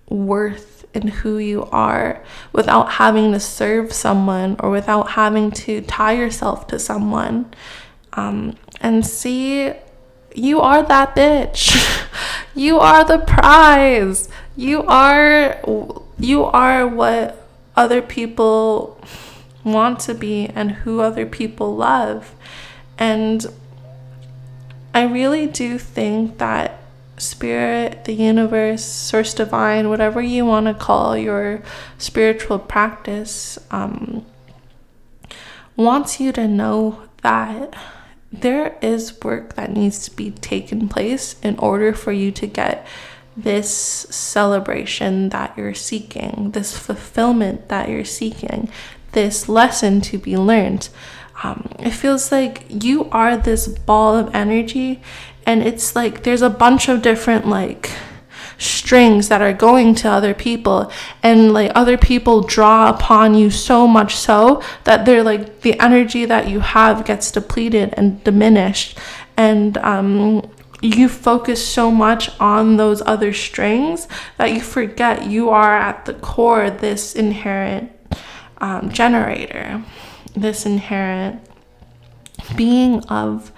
worth in who you are without having to serve someone or without having to tie yourself to someone. And C, you are that bitch. You are the prize. You are what other people want to be and who other people love. And I really do think that spirit, the universe, source divine, whatever you want to call your spiritual practice, wants you to know that there is work that needs to be taken place in order for you to get this celebration that you're seeking, this fulfillment that you're seeking, this lesson to be learned. It feels like you are this ball of energy, and it's like there's a bunch of different like strings that are going to other people, and like other people draw upon you so much so that they're like the energy that you have gets depleted and diminished, and you focus so much on those other strings that you forget you are at the core this inherent generator, this inherent being of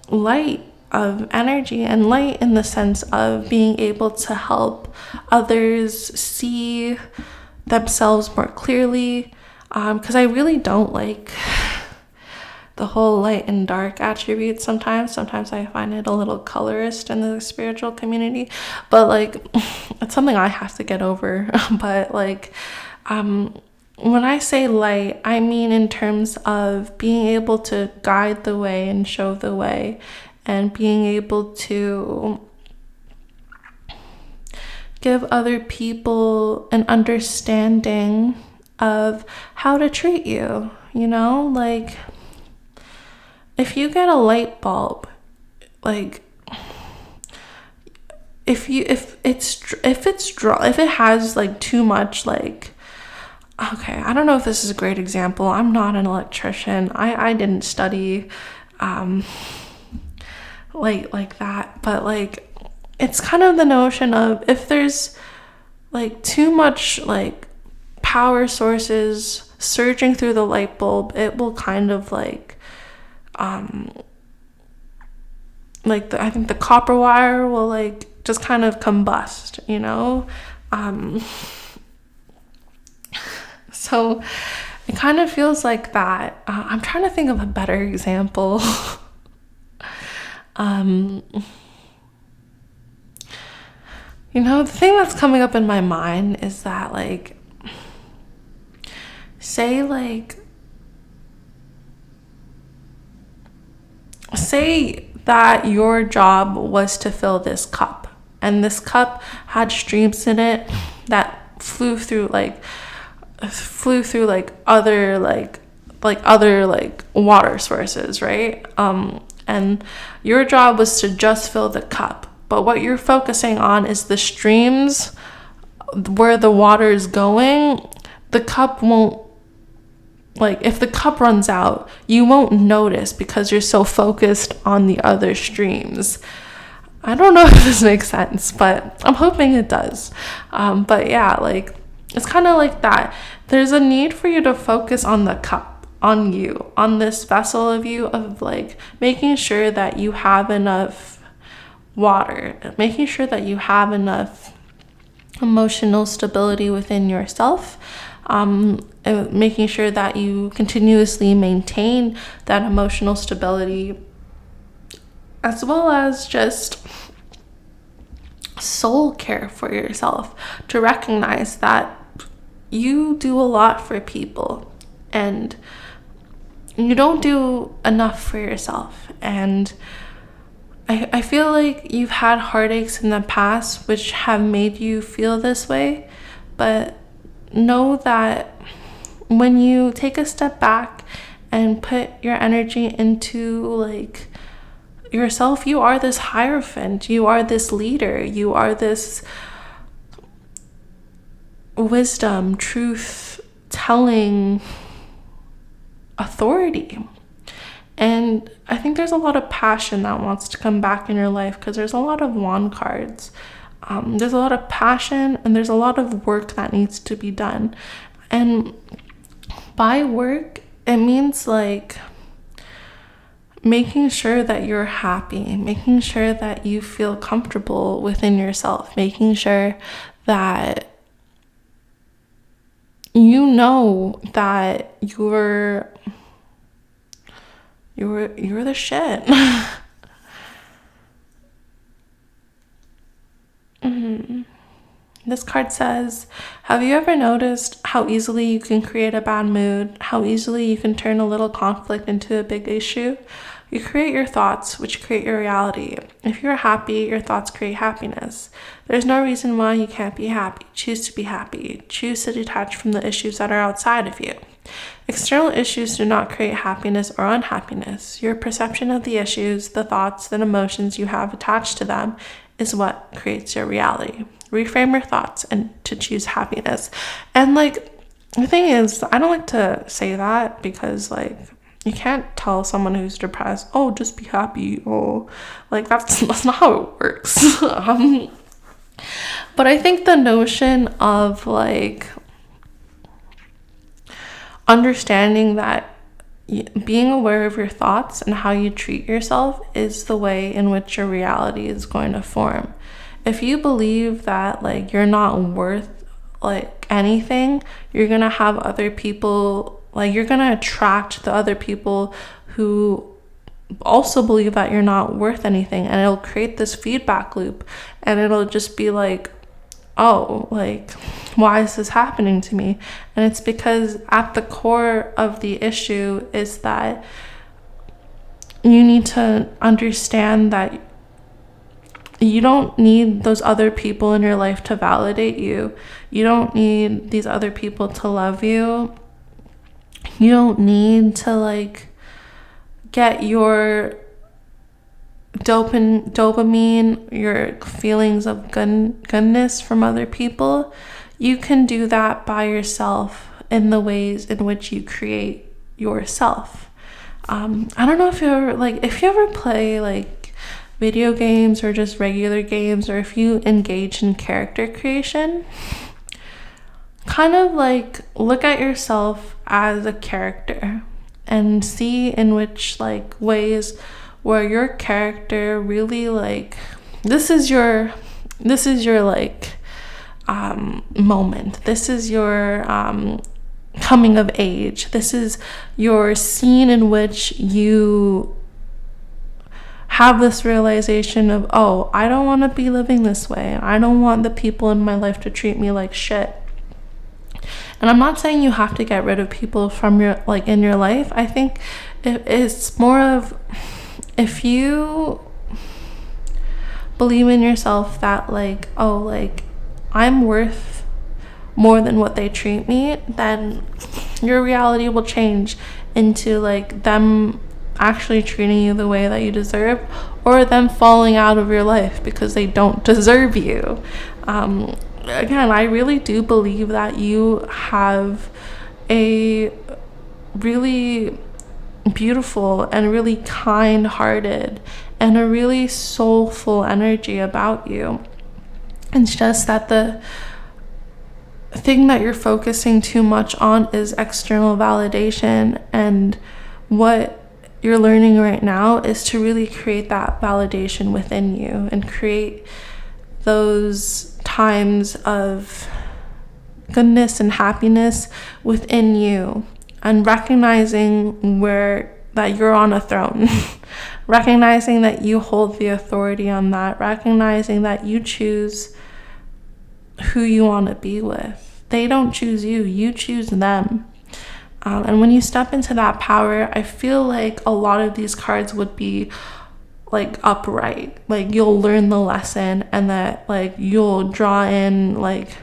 light, of energy, and light in the sense of being able to help others see themselves more clearly, because I really don't like the whole light and dark attributes. Sometimes I find it a little colorist in the spiritual community, but like it's something I have to get over. But like when I say light, I mean in terms of being able to guide the way and show the way, and being able to give other people an understanding of how to treat you, you know? Like, if you get a light bulb, like, if it has like too much like, okay, I don't know if this is a great example. I'm not an electrician. I didn't study like that, but like it's kind of the notion of if there's like too much like power sources surging through the light bulb, it will kind of like I think the copper wire will like just kind of combust, you know? So it kind of feels like that. I'm trying to think of a better example. You know, the thing that's coming up in my mind is that like, say that your job was to fill this cup, and this cup had streams in it that flew through other water sources, right? And your job was to just fill the cup, but what you're focusing on is the streams where the water is going. The cup won't, like, if the cup runs out, you won't notice because you're so focused on the other streams. I don't know if this makes sense, but I'm hoping it does. But yeah, like, it's kind of like that. There's a need for you to focus on the cup, on you, on this vessel of you, of like making sure that you have enough water, making sure that you have enough emotional stability within yourself, making sure that you continuously maintain that emotional stability, as well as just soul care for yourself, to recognize that you do a lot for people and you don't do enough for yourself. And I feel like you've had heartaches in the past which have made you feel this way, but know that when you take a step back and put your energy into like yourself, you are this hierophant, you are this leader, you are this wisdom, truth telling authority. And I think there's a lot of passion that wants to come back in your life because there's a lot of wand cards. There's a lot of passion and there's a lot of work that needs to be done. And by work, it means like making sure that you're happy, making sure that you feel comfortable within yourself, making sure that you know that you're the shit. This card says, have you ever noticed how easily you can create a bad mood? How easily you can turn a little conflict into a big issue? You create your thoughts, which create your reality. If you're happy, your thoughts create happiness. There's no reason why you can't be happy. Choose to be happy. Choose to detach from the issues that are outside of you. External issues do not create happiness or unhappiness. Your perception of the issues, the thoughts, and emotions you have attached to them is what creates your reality. Reframe your thoughts and to choose happiness. And like, the thing is, I don't like to say that because like, you can't tell someone who's depressed, oh, just be happy. Oh, like that's not how it works. But I think the notion of like understanding that being aware of your thoughts and how you treat yourself is the way in which your reality is going to form. If you believe that like you're not worth like anything, you're gonna have other people, like you're gonna attract the other people who also believe that you're not worth anything, and it'll create this feedback loop, and it'll just be like, oh, like, why is this happening to me? And it's because at the core of the issue is that you need to understand that you don't need those other people in your life to validate you. You don't need these other people to love you. You don't need to like get your dopamine, your feelings of goodness from other people. You can do that by yourself in the ways in which you create yourself. I don't know if you ever play like video games or just regular games, or if you engage in character creation, kind of like look at yourself as a character and see in which like ways where your character really like this is your like moment. This is your coming of age. This is your scene in which you have this realization of, oh, I don't want to be living this way. I don't want the people in my life to treat me like shit. And I'm not saying you have to get rid of people from your like in your life. I think it's more of, if you believe in yourself that like, oh, like I'm worth more than what they treat me, then your reality will change into like them actually treating you the way that you deserve, or them falling out of your life because they don't deserve you. Again, I really do believe that you have a really beautiful and really kind-hearted and a really soulful energy about you. It's just that the thing that you're focusing too much on is external validation, and what you're learning right now is to really create that validation within you and create those times of goodness and happiness within you, and recognizing that you're on a throne, recognizing that you hold the authority on that, recognizing that you choose who you want to be with. They don't choose you, you choose them. And when you step into that power, I feel like a lot of these cards would be like upright. Like you'll learn the lesson, and that like you'll draw in like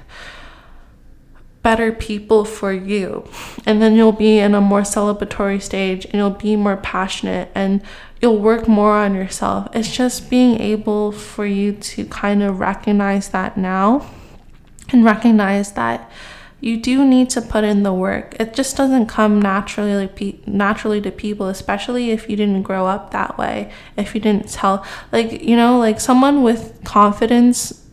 better people for you. And then you'll be in a more celebratory stage, and you'll be more passionate, and you'll work more on yourself. It's just being able for you to kind of recognize that now, and recognize that you do need to put in the work. It just doesn't come naturally to people, especially if you didn't grow up that way. If you didn't tell, like, you know, like someone with confidence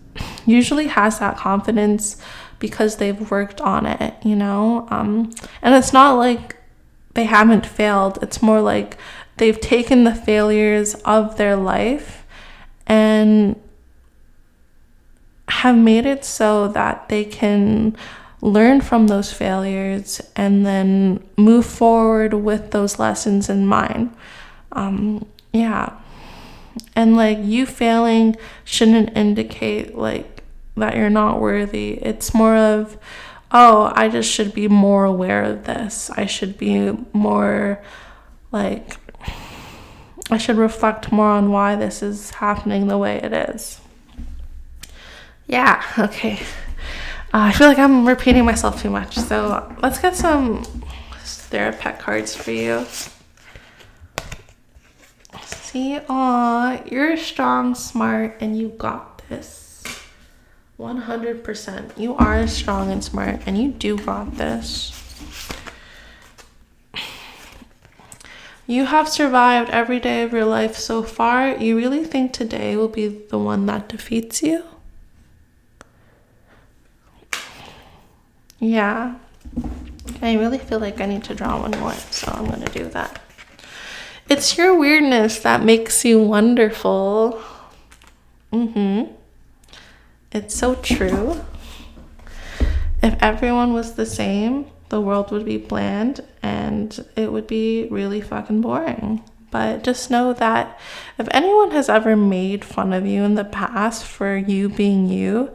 usually has that confidence because they've worked on it, you know? And it's not like they haven't failed. It's more like they've taken the failures of their life and have made it so that they can learn from those failures and then move forward with those lessons in mind. Yeah. And like, you failing shouldn't indicate like that you're not worthy. It's more of, oh, I just should be more aware of this. I should be more like, I should reflect more on why this is happening the way it is. Yeah, okay. I feel like I'm repeating myself too much. So let's get some Therapet cards for you. See, aw, you're strong, smart, and you got this. 100%. You are strong and smart, and you do got this. You have survived every day of your life so far. You really think today will be the one that defeats you? Yeah. I really feel like I need to draw one more, so I'm going to do that. It's your weirdness that makes you wonderful. It's so true. If everyone was the same, the world would be bland and it would be really fucking boring. But just know that if anyone has ever made fun of you in the past for you being you,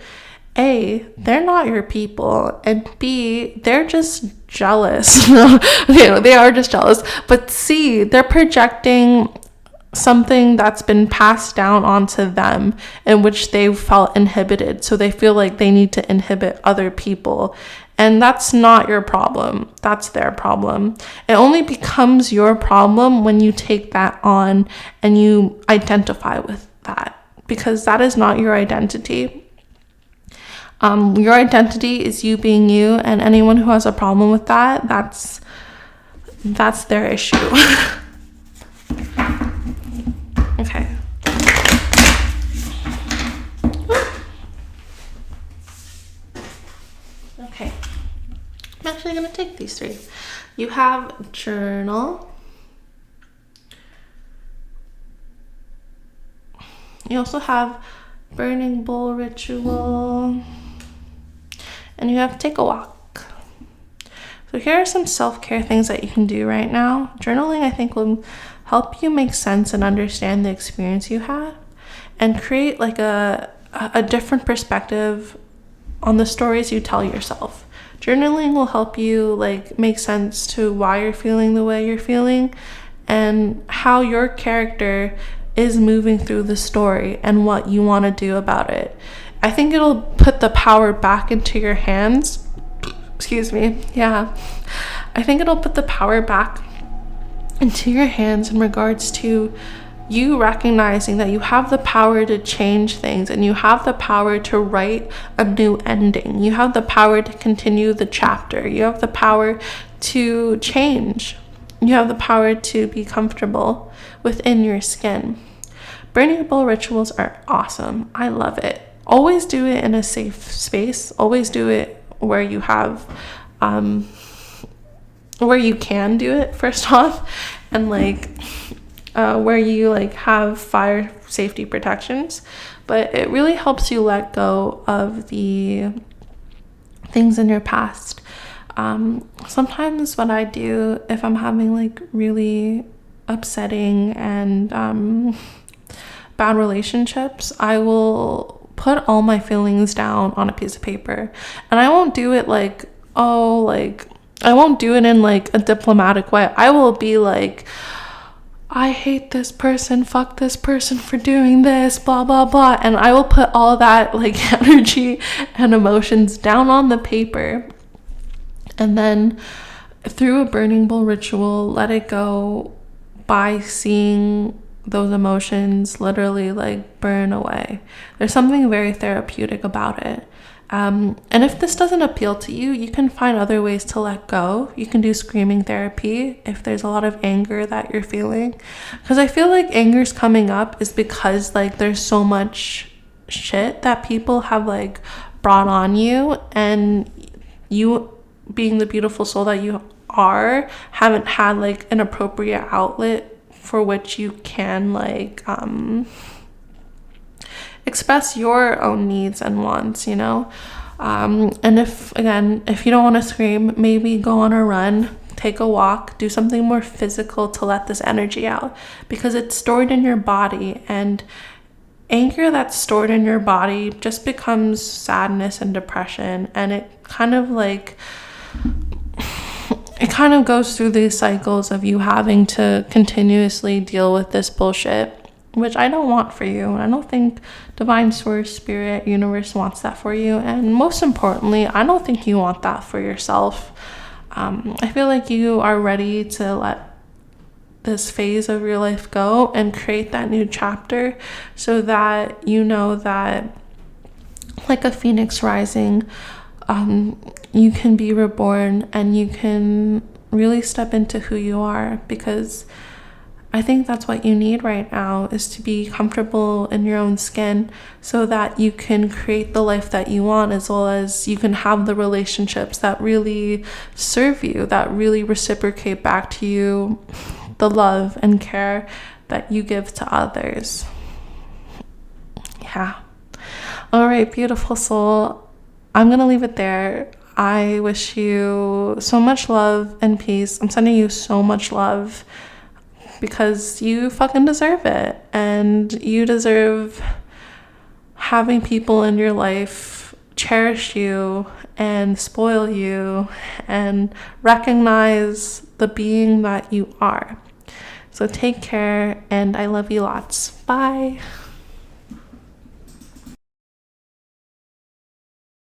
A, they're not your people, and B, they're just jealous. They are just jealous. But C, they're projecting something that's been passed down onto them in which they felt inhibited. So they feel like they need to inhibit other people. And that's not your problem. That's their problem. It only becomes your problem when you take that on and you identify with that, because that is not your identity. Your identity is you being you, and anyone who has a problem with that, that's their issue. Okay. Okay. I'm actually going to take these three. You have journal. You also have burning bowl ritual. And you have to take a walk. So here are some self-care things that you can do right now. Journaling, I think, will help you make sense and understand the experience you had and create like a different perspective on the stories you tell yourself. Journaling will help you like make sense to why you're feeling the way you're feeling and how your character is moving through the story and what you want to do about it. I think it'll put the power back into your hands. Excuse me. Yeah. I think it'll put the power back into your hands in regards to you recognizing that you have the power to change things and you have the power to write a new ending. You have the power to continue the chapter. You have the power to change. You have the power to be comfortable within your skin. Burning bowl rituals are awesome. I love it. Always do it in a safe space. Always do it where you have, where you can do it, first off, and like where you like have fire safety protections. But it really helps you let go of the things in your past. Sometimes what I do if I'm having like really upsetting and bad relationships, I will put all my feelings down on a piece of paper. And I won't do it like, I won't do it in like a diplomatic way. I will be like, I hate this person, fuck this person for doing this, blah, blah, blah. And I will put all that like energy and emotions down on the paper. And then through a burning bowl ritual, let it go by seeing those emotions literally like burn away. There's something very therapeutic about it. And if this doesn't appeal to you, you can find other ways to let go. You can do screaming therapy if there's a lot of anger that you're feeling. Because I feel like anger's coming up is because like there's so much shit that people have like brought on you, and you being the beautiful soul that you are haven't had like an appropriate outlet for which you can like express your own needs and wants, you know. And if you don't want to scream, maybe go on a run, take a walk, do something more physical to let this energy out, because it's stored in your body, and anger that's stored in your body just becomes sadness and depression, and it kind of goes through these cycles of you having to continuously deal with this bullshit, which I don't want for you. I don't think divine source, spirit, universe wants that for you. And most importantly, I don't think you want that for yourself. I feel like you are ready to let this phase of your life go and create that new chapter, so that you know that, like a phoenix rising, you can be reborn and you can really step into who you are. Because I think that's what you need right now, is to be comfortable in your own skin, so that you can create the life that you want, as well as you can have the relationships that really serve you, that really reciprocate back to you the love and care that you give to others. Yeah. All right, beautiful soul. I'm going to leave it there. I wish you so much love and peace. I'm sending you so much love, because you fucking deserve it. And you deserve having people in your life cherish you and spoil you and recognize the being that you are. So take care, and I love you lots. Bye.